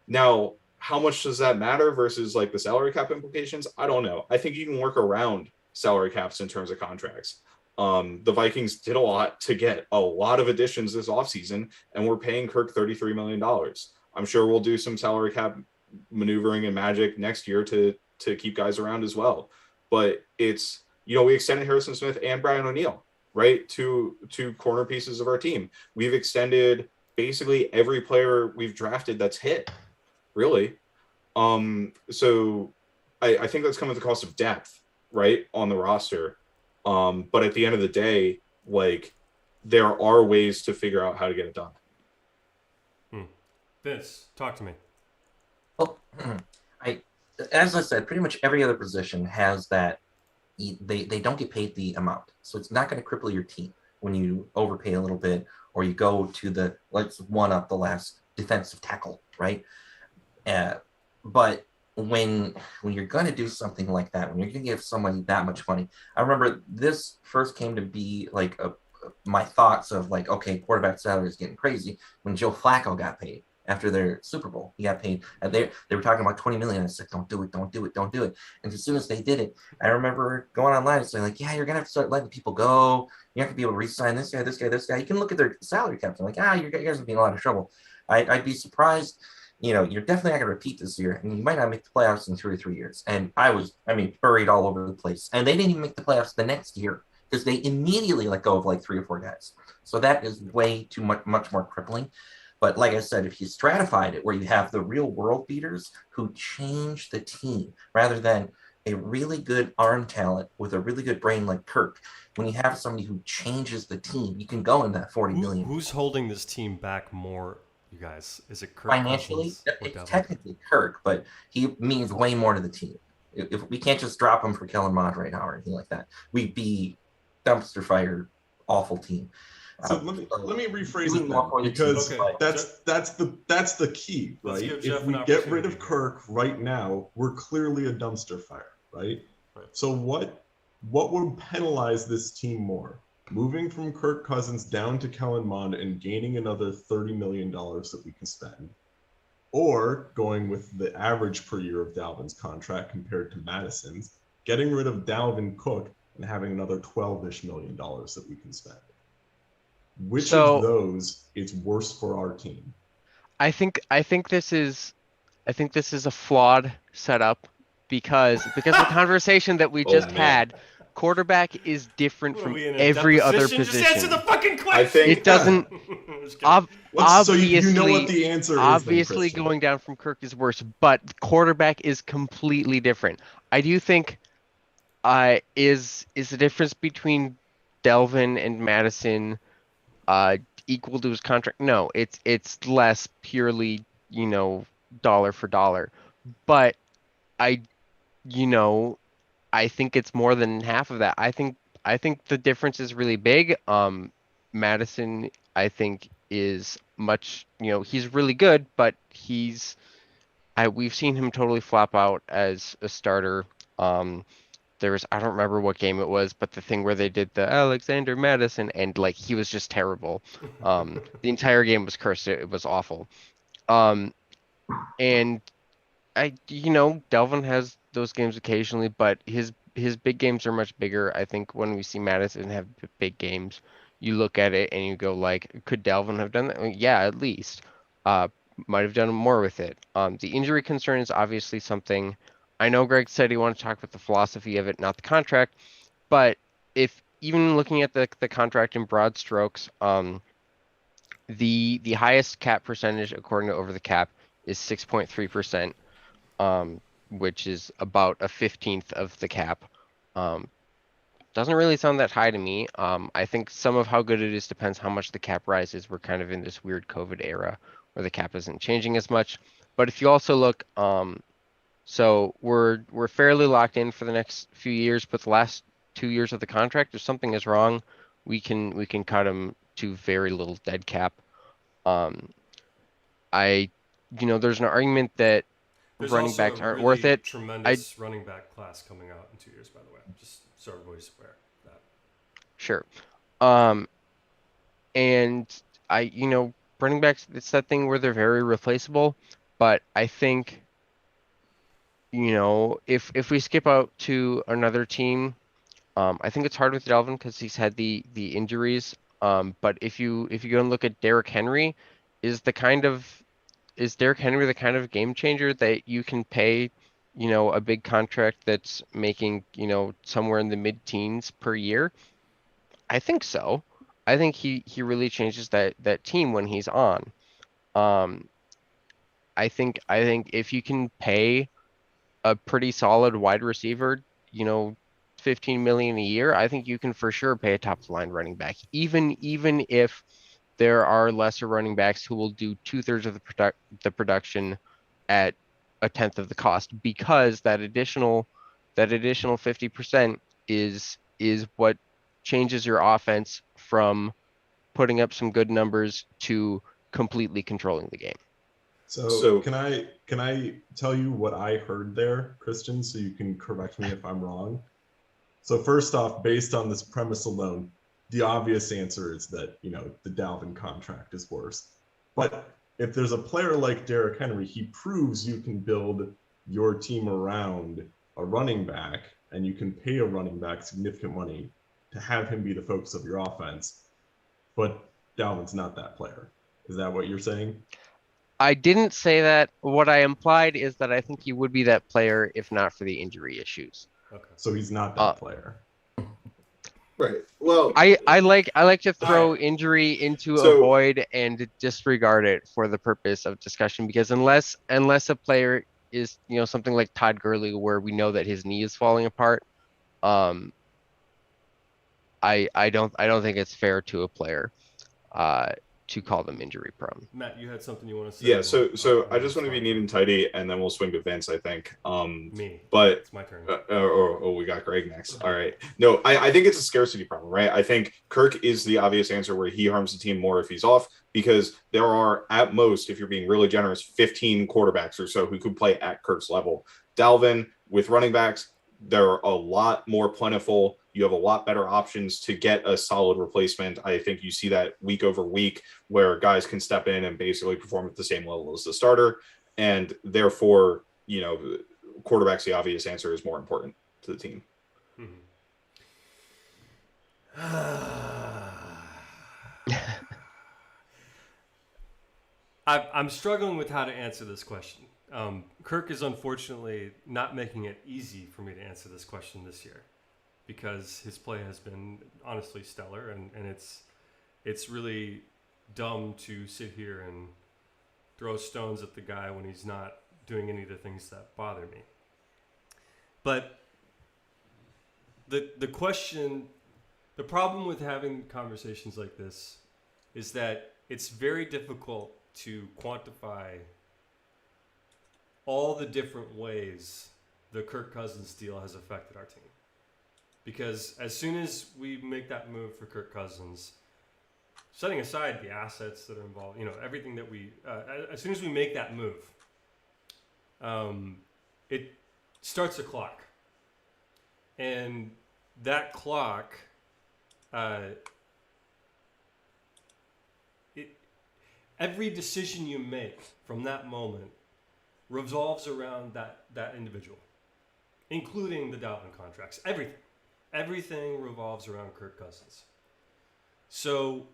Now, how much does that matter versus like the salary cap implications? I don't know. I think you can work around salary caps in terms of contracts. The Vikings did a lot to get a lot of additions this offseason, and we're paying Kirk $33 million. I'm sure we'll do some salary cap maneuvering and magic next year to keep guys around as well. But it's, we extended Harrison Smith and Brian O'Neill, right? Two corner pieces of our team. We've extended basically every player we've drafted that's hit, really. So I think that's come at the cost of depth, right, on the roster. But at the end of the day, like, there are ways to figure out how to get it done. Vince, talk to me. Well, as I said, pretty much every other position has that. They don't get paid the amount, so it's not going to cripple your team when you overpay a little bit, or you go to let's one up the last defensive tackle, right? But when you're going to do something like that, when you're going to give somebody that much money, I remember this first came to be like my thoughts of like, okay, quarterback salary is getting crazy when Joe Flacco got paid. After their Super Bowl, he got paid. And they were talking about $20 million. I said, don't do it, don't do it, don't do it. And as soon as they did it, I remember going online and saying, like, yeah, you're going to have to start letting people go. You're not going to be able to re-sign this guy, this guy, this guy. You can look at their salary caps and like, you guys are being a lot of trouble. I'd be surprised. You're definitely not going to repeat this year, and you might not make the playoffs in 2 or 3 years. And I was buried all over the place. And they didn't even make the playoffs the next year because they immediately let go of like 3 or 4 guys. So that is way too much more crippling. But like I said, if you stratified it where you have the real world beaters who change the team rather than a really good arm talent with a really good brain like Kirk, when you have somebody who changes the team, you can go in that 40 million. Who's holding this team back more, you guys? Is it Kirk? Financially, it's technically Kirk, but he means way more to the team. If we can't just drop him for Kellen Mond right now or anything like that, we'd be dumpster fire, awful team. So let me rephrase it then, because that's the key, right? If we get rid of Kirk right now, we're clearly a dumpster fire, right? So what would penalize this team more? Moving from Kirk Cousins down to Kellen Mond and gaining another $30 million that we can spend, or going with the average per year of Dalvin's contract compared to Madison's, getting rid of Dalvin Cook and having another $12-ish million that we can spend? Which of those is worse for our team? I think this is a flawed setup because the conversation that we just had, quarterback is different from every other position. Just answer the fucking question. I think it doesn't. Obviously, so you know what the answer is. Obviously, going down from Kirk is worse, but quarterback is completely different. I do think is the difference between Delvin and Madison equal to his contract? No, it's less purely, dollar for dollar. But I think it's more than half of that. I think the difference is really big. Madison, I think, is much, he's really good, but we've seen him totally flop out as a starter. I don't remember what game it was, but the thing where they did the Alexander Madison and like he was just terrible. The entire game was cursed. It was awful. And Delvin has those games occasionally, but his big games are much bigger. I think when we see Madison have big games, you look at it and you go like, could Delvin have done that? Well, yeah, at least. Might have done more with it. The injury concern is obviously something. I know Greg said he wanted to talk about the philosophy of it, not the contract, but if even looking at the contract in broad strokes, the highest cap percentage according to Over the Cap is 6.3%, which is about a 15th of the cap. Doesn't really sound that high to me. I think some of how good it is depends how much the cap rises. We're kind of in this weird COVID era where the cap isn't changing as much. But if you also look, so we're fairly locked in for the next few years, but the last 2 years of the contract, if something is wrong, we can cut him to very little dead cap. There's an argument that There's running also backs a aren't really worth it. tremendous running back class coming out in 2 years, by the way. Just so everybody's aware of that. Sure. And running backs, it's that thing where they're very replaceable. But I think, if we skip out to another team, I think it's hard with Dalvin because he's had the injuries. But if you go and look at Derrick Henry, is Derrick Henry the kind of game changer that you can pay, a big contract that's making, somewhere in the mid-teens per year? I think so. I think he really changes that team when he's on. I think if you can pay a pretty solid wide receiver, 15 million a year, I think you can for sure pay a top of the line running back, even if there are lesser running backs who will do 2/3 of the production at a tenth of the cost, because that additional 50% is what changes your offense from putting up some good numbers to completely controlling the game. So can I tell you what I heard there, Christian, so you can correct me if I'm wrong? So first off, based on this premise alone, the obvious answer is that, the Dalvin contract is worse. But if there's a player like Derrick Henry, he proves you can build your team around a running back, and you can pay a running back significant money to have him be the focus of your offense. But Dalvin's not that player. Is that what you're saying? I didn't say that. What I implied is that I think he would be that player if not for the injury issues. Okay. So he's not that player. Right. Well, I like to throw injury into a void and disregard it for the purpose of discussion, because unless a player is, something like Todd Gurley, where we know that his knee is falling apart, I don't think it's fair to a player to call them injury prone. Matt, you had something you want to say? yeah. So I just want to be neat and tidy, and then we'll swing to Vince, I think. Me. But It's my turn. we got Greg next. All right. No, I think it's a scarcity problem, right? I think Kirk is the obvious answer, where he harms the team more if he's off, because there are, at most, if you're being really generous, 15 quarterbacks or so who could play at Kirk's level. Dalvin, with running backs, they're a lot more plentiful. You have a lot better options to get a solid replacement. I think you see that week over week, where guys can step in and basically perform at the same level as the starter. And therefore, quarterback's the obvious answer, is more important to the team. I'm struggling with how to answer this question. Kirk is unfortunately not making it easy for me to answer this question this year, because his play has been honestly stellar, and it's really dumb to sit here and throw stones at the guy when he's not doing any of the things that bother me. But the problem with having conversations like this is that it's very difficult to quantify all the different ways the Kirk Cousins deal has affected our team. Because as soon as we make that move for Kirk Cousins, setting aside the assets that are involved, everything that as soon as we make that move, it starts a clock. And that clock, every decision you make from that moment revolves around that individual, including the Dalvin contracts. Everything revolves around Kirk Cousins. So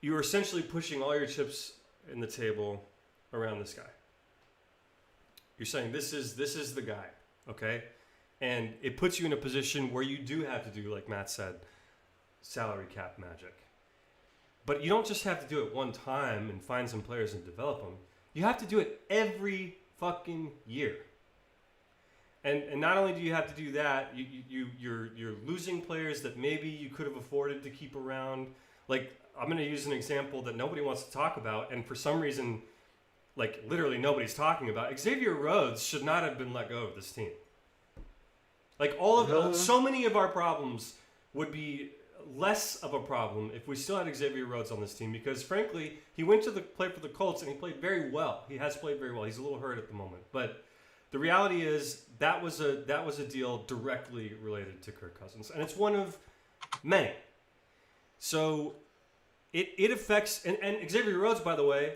you're essentially pushing all your chips in the table around this guy. You're saying this is the guy, okay? And it puts you in a position where you do have to do, like Matt said, salary cap magic. But you don't just have to do it one time and find some players and develop them. You have to do it every fucking year. And not only do you have to do that, you're losing players that maybe you could have afforded to keep around. Like, I'm going to use an example that nobody wants to talk about, and for some reason, like, literally nobody's talking about. Xavier Rhodes should not have been let go of this team. Like, so many of our problems would be less of a problem if we still had Xavier Rhodes on this team, because frankly, he went to play for the Colts and he played very well. He has played very well. He's a little hurt at the moment, but the reality is that was a deal directly related to Kirk Cousins, and it's one of many. So it affects, and Xavier Rhodes, by the way,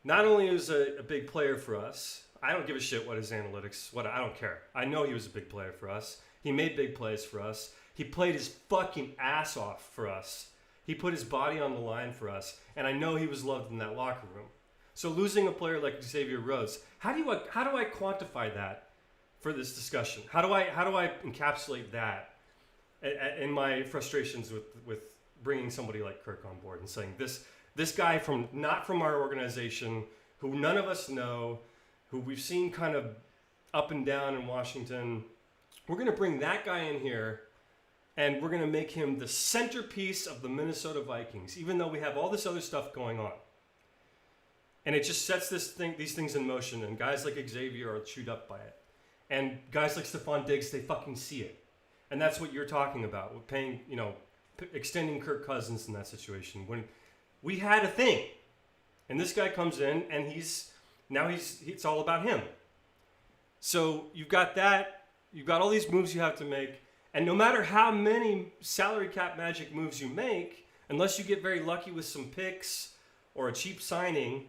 not only is a big player for us. I don't give a shit what his analytics, I don't care. I know he was a big player for us. He made big plays for us. He played his fucking ass off for us. He put his body on the line for us, and I know he was loved in that locker room. So losing a player like Xavier Rhodes, how do I quantify that for this discussion? How do I encapsulate that in my frustrations with bringing somebody like Kirk on board and saying this guy not from our organization, who none of us know, who we've seen kind of up and down in Washington, we're going to bring that guy in here and we're going to make him the centerpiece of the Minnesota Vikings, even though we have all this other stuff going on. And it just sets these things in motion, and guys like Xavier are chewed up by it. And guys like Stephon Diggs, they fucking see it. And that's what you're talking about, with paying, extending Kirk Cousins in that situation. When we had a thing, and this guy comes in, and it's all about him. So you've got that, you've got all these moves you have to make, and no matter how many salary cap magic moves you make, unless you get very lucky with some picks or a cheap signing,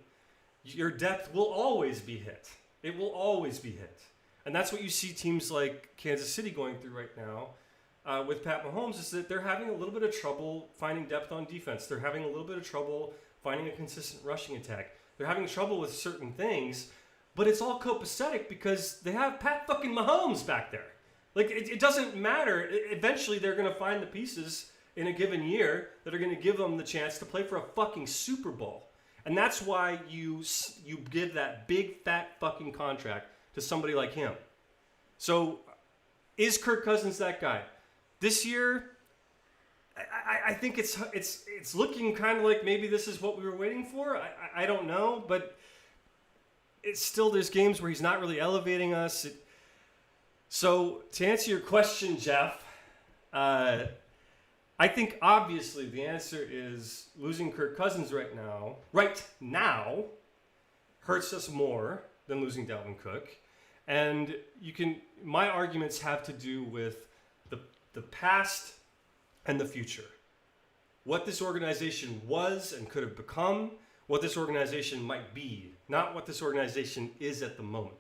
your depth will always be hit. It will always be hit. And that's what you see teams like Kansas City going through right now with Pat Mahomes, is that they're having a little bit of trouble finding depth on defense. They're having a little bit of trouble finding a consistent rushing attack. They're having trouble with certain things, but it's all copacetic because they have Pat fucking Mahomes back there. Like, it doesn't matter. Eventually, they're going to find the pieces in a given year that are going to give them the chance to play for a fucking Super Bowl. And that's why you give that big, fat fucking contract to somebody like him. So, is Kirk Cousins that guy? This year, I think it's looking kind of like maybe this is what we were waiting for. I don't know, but it's still, there's games where he's not really elevating us. So, to answer your question, Jeff, I think obviously the answer is losing Kirk Cousins right now hurts us more than losing Dalvin Cook. And my arguments have to do with the past and the future. What this organization was and could have become, what this organization might be, not what this organization is at the moment.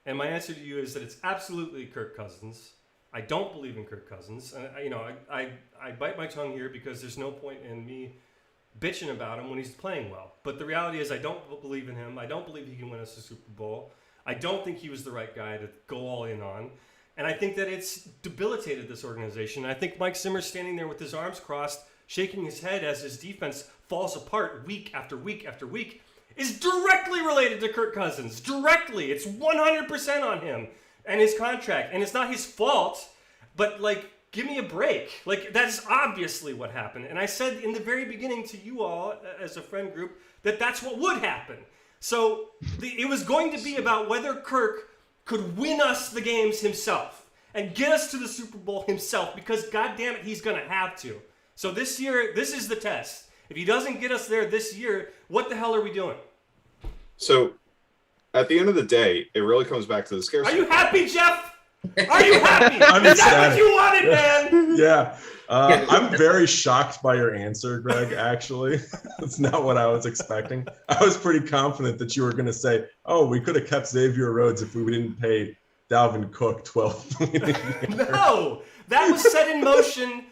And my answer to you is that it's absolutely Kirk Cousins. I don't believe in Kirk Cousins. And I bite my tongue here because there's no point in me bitching about him when he's playing well. But the reality is I don't believe in him. I don't believe he can win us a Super Bowl. I don't think he was the right guy to go all in on. And I think that it's debilitated this organization. I think Mike Zimmer's standing there with his arms crossed, shaking his head as his defense falls apart week after week after week, is directly related to Kirk Cousins. Directly. It's 100% on him and his contract. And it's not his fault, but, give me a break. That's obviously what happened. And I said in the very beginning to you all, as a friend group, that that's what would happen. So it was going to be about whether Kirk could win us the games himself and get us to the Super Bowl himself, because, goddamn it, he's going to have to. So this year, this is the test. If he doesn't get us there this year, what the hell are we doing? So, at the end of the day, it really comes back to the scarcity. Are you happy, Jeff? Are you happy? I'm Is ecstatic. that what you wanted, man? Yeah. I'm very shocked by your answer, Greg, actually. That's not what I was expecting. I was pretty confident that you were going to say, oh, we could have kept Xavier Rhodes if we didn't pay Dalvin Cook $12 million. No, that was set in motion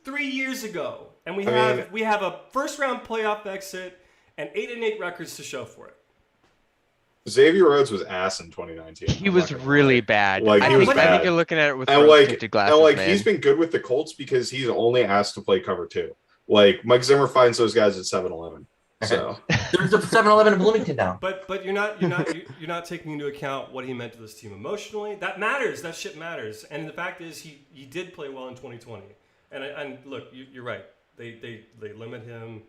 3 years ago. And we have a first-round playoff exit and 8-8 records to show for it. Xavier Rhodes was ass in 2019. He was really bad. I think you're looking at it with rose-tinted glasses, man. He's been good with the Colts because he's only asked to play cover 2. Mike Zimmer finds those guys at 7-Eleven. So There's a 7-Eleven in Bloomington now. But you're not taking into account what he meant to this team emotionally. That matters. That shit matters. And the fact is, he did play well in 2020. And look, you're right. They limit him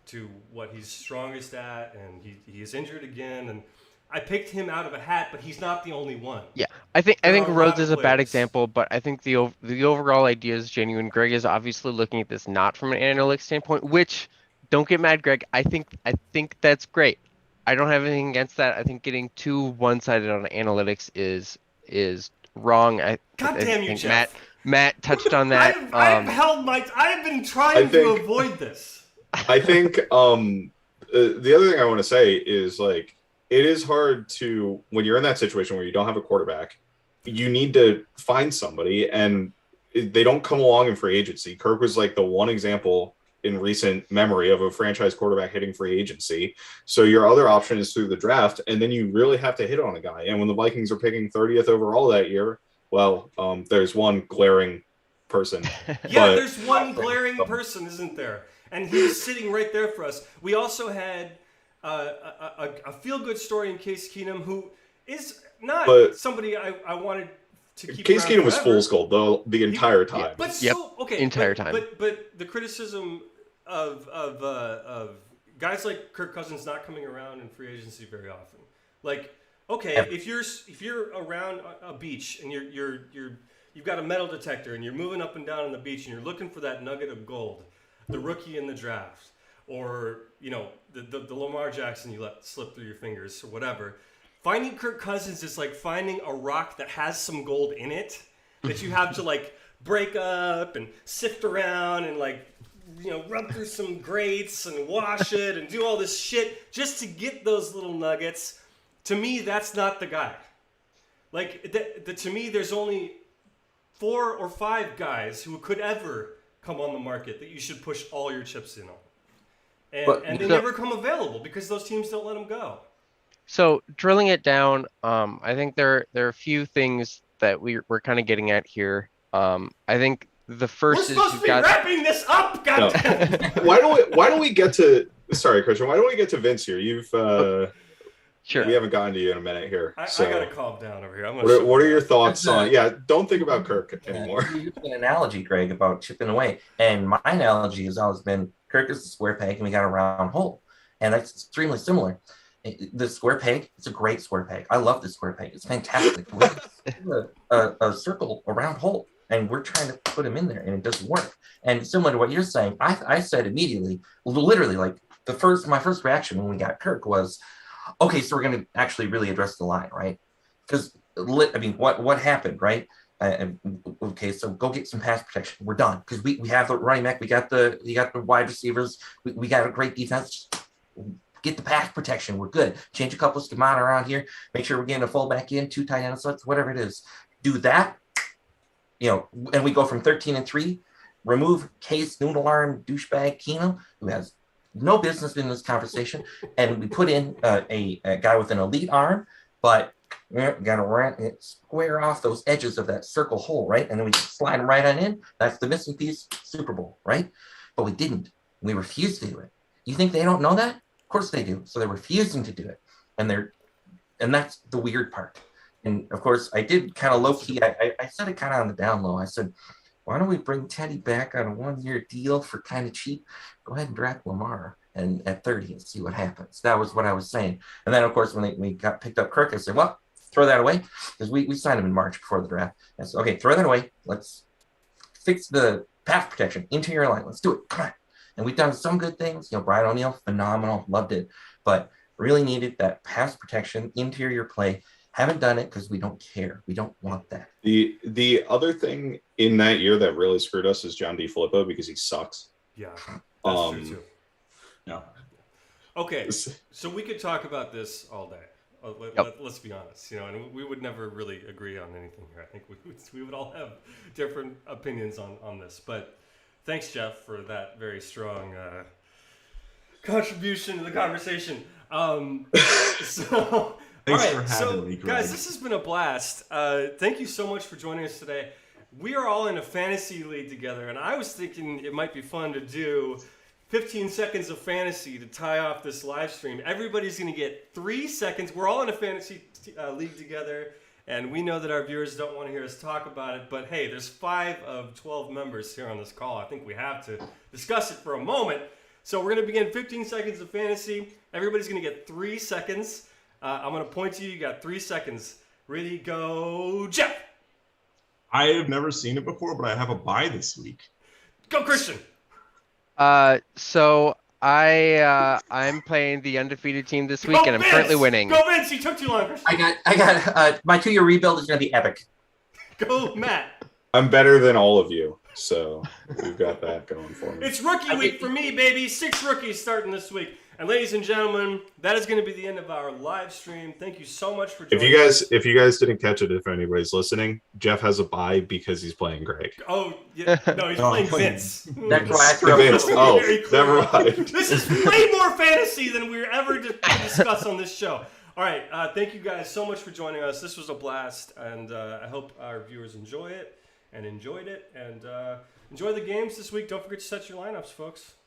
to what he's strongest at, and he is injured again. And I picked him out of a hat, but he's not the only one. Yeah, I think There are a lot Rhodes of is a bad players. example, but I think the overall idea is genuine. Greg is obviously looking at this not from an analytics standpoint, which, don't get mad, Greg. I think that's great. I don't have anything against that. I think getting too one-sided on analytics is wrong. God damn you, think Jeff. Matt touched on that. I have been trying to avoid this. I think the other thing I want to say is, like, it is hard to, when you're in that situation where you don't have a quarterback, you need to find somebody, and they don't come along in free agency. Kirk was like the one example in recent memory of a franchise quarterback hitting free agency. So your other option is through the draft, and then you really have to hit on a guy. And when the Vikings are picking 30th overall that year, well, there's one glaring person. Yeah, there's one glaring person, isn't there? And he was sitting right there for us. We also had a feel-good story in Case Keenum, who is not somebody I wanted to keep. Case Keenum was forever. fool's gold the entire time. But so okay, entire time. But the criticism of guys like Kirk Cousins not coming around in free agency very often. Like, okay, if you're around a beach and you've got a metal detector and you're moving up and down on the beach and you're looking for that nugget of gold, the rookie in the draft, or the Lamar Jackson you let slip through your fingers or whatever. Finding Kirk Cousins is like finding a rock that has some gold in it that you have to like break up and sift around and like rub through some grates and wash it and do all this shit just to get those little nuggets. To me, that's not the guy. Like to me, there's only 4 or 5 guys who could ever come on the market that you should push all your chips in on. And they never come available because those teams don't let them go. So drilling it down, I think there are a few things that we're kind of getting at here. I think the first we're supposed to be wrapping this up. Goddamn. Why don't we get to? Sorry, Christian. Why don't we get to Vince here? You've sure. We haven't gotten to you in a minute here. I gotta calm down over here. What are your thoughts on? Yeah, don't think about Kirk anymore. You used an analogy, Greg, about chipping away, and my analogy has always been Kirk is a square peg, and we got a round hole, and that's extremely similar. The square peg, it's a great square peg. I love the square peg. It's fantastic. a circle, a round hole, and we're trying to put him in there, and it doesn't work. And similar to what you're saying, I said immediately, literally, like my first reaction when we got Kirk was, okay, so we're going to actually really address the line, right? Because what happened, right? Okay, so go get some pass protection. We're done because we have the running back. We got the wide receivers. We got a great defense. Get the pass protection. We're good. Change a couple of schemata around here. Make sure we're getting a fullback in, 2 tight ends, whatever it is. Do that, and we go from 13-3. Remove Case Noodle Arm douchebag Keenum, who has no business in this conversation, and we put in a guy with an elite arm, but got to run it square off those edges of that circle hole, right? And then we slide him right on in. That's the missing piece. Super Bowl, right? But we didn't. We refused to do it. You think they don't know that? Of course they do. So they're refusing to do it, and that's the weird part. And of course, I did kind of low key. I said it kind of on the down low. I said, why don't we bring Teddy back on a 1-year deal for kind of cheap? Go ahead and draft Lamar and at 30 and see what happens. That was what I was saying. And then, of course, when we got picked up Kirk, I said, well, throw that away, because we signed him in March before the draft. I said, okay, throw that away. Let's fix the pass protection, interior line. Let's do it. Come on. And we've done some good things. Brian O'Neill, phenomenal, loved it, but really needed that pass protection, interior play. Haven't done it because we don't care. We don't want that. The other thing in that year that really screwed us is John DeFilippo, because he sucks. Yeah, that's true too. Yeah. Okay, so we could talk about this all day. Let's be honest, and we would never really agree on anything here. I think we would all have different opinions on this. But thanks, Jeff, for that very strong contribution to the conversation. Thanks for having me, Greg. Guys, this has been a blast. Thank you so much for joining us today. We are all in a fantasy league together, and I was thinking it might be fun to do 15 seconds of fantasy to tie off this live stream. Everybody's going to get 3 seconds. We're all in a fantasy league together, and we know that our viewers don't want to hear us talk about it, but hey, there's 5 of 12 members here on this call. I think we have to discuss it for a moment. So we're going to begin 15 seconds of fantasy. Everybody's going to get 3 seconds. I'm going to point to you. You got 3 seconds. Ready, go, Jeff. I have never seen it before, but I have a bye this week. Go, Christian. So I'm playing the undefeated team this week, and I'm currently winning. Go, Vince. You took too long, Christian. I got my 2-year rebuild is going to be epic. Go, Matt. I'm better than all of you, so we've got that going for me. It's rookie week for me, baby. 6 rookies starting this week. And ladies and gentlemen, that is going to be the end of our live stream. Thank you so much for joining us. If you guys didn't catch it, if anybody's listening, Jeff has a bye because he's playing Greg. Oh, yeah, no, he's playing Vince. That's why I threw up. Vince. Oh, Very clear. never mind. This is way more fantasy than we're ever to discuss on this show. All right, thank you guys so much for joining us. This was a blast, and I hope our viewers enjoyed it. And enjoy the games this week. Don't forget to set your lineups, folks.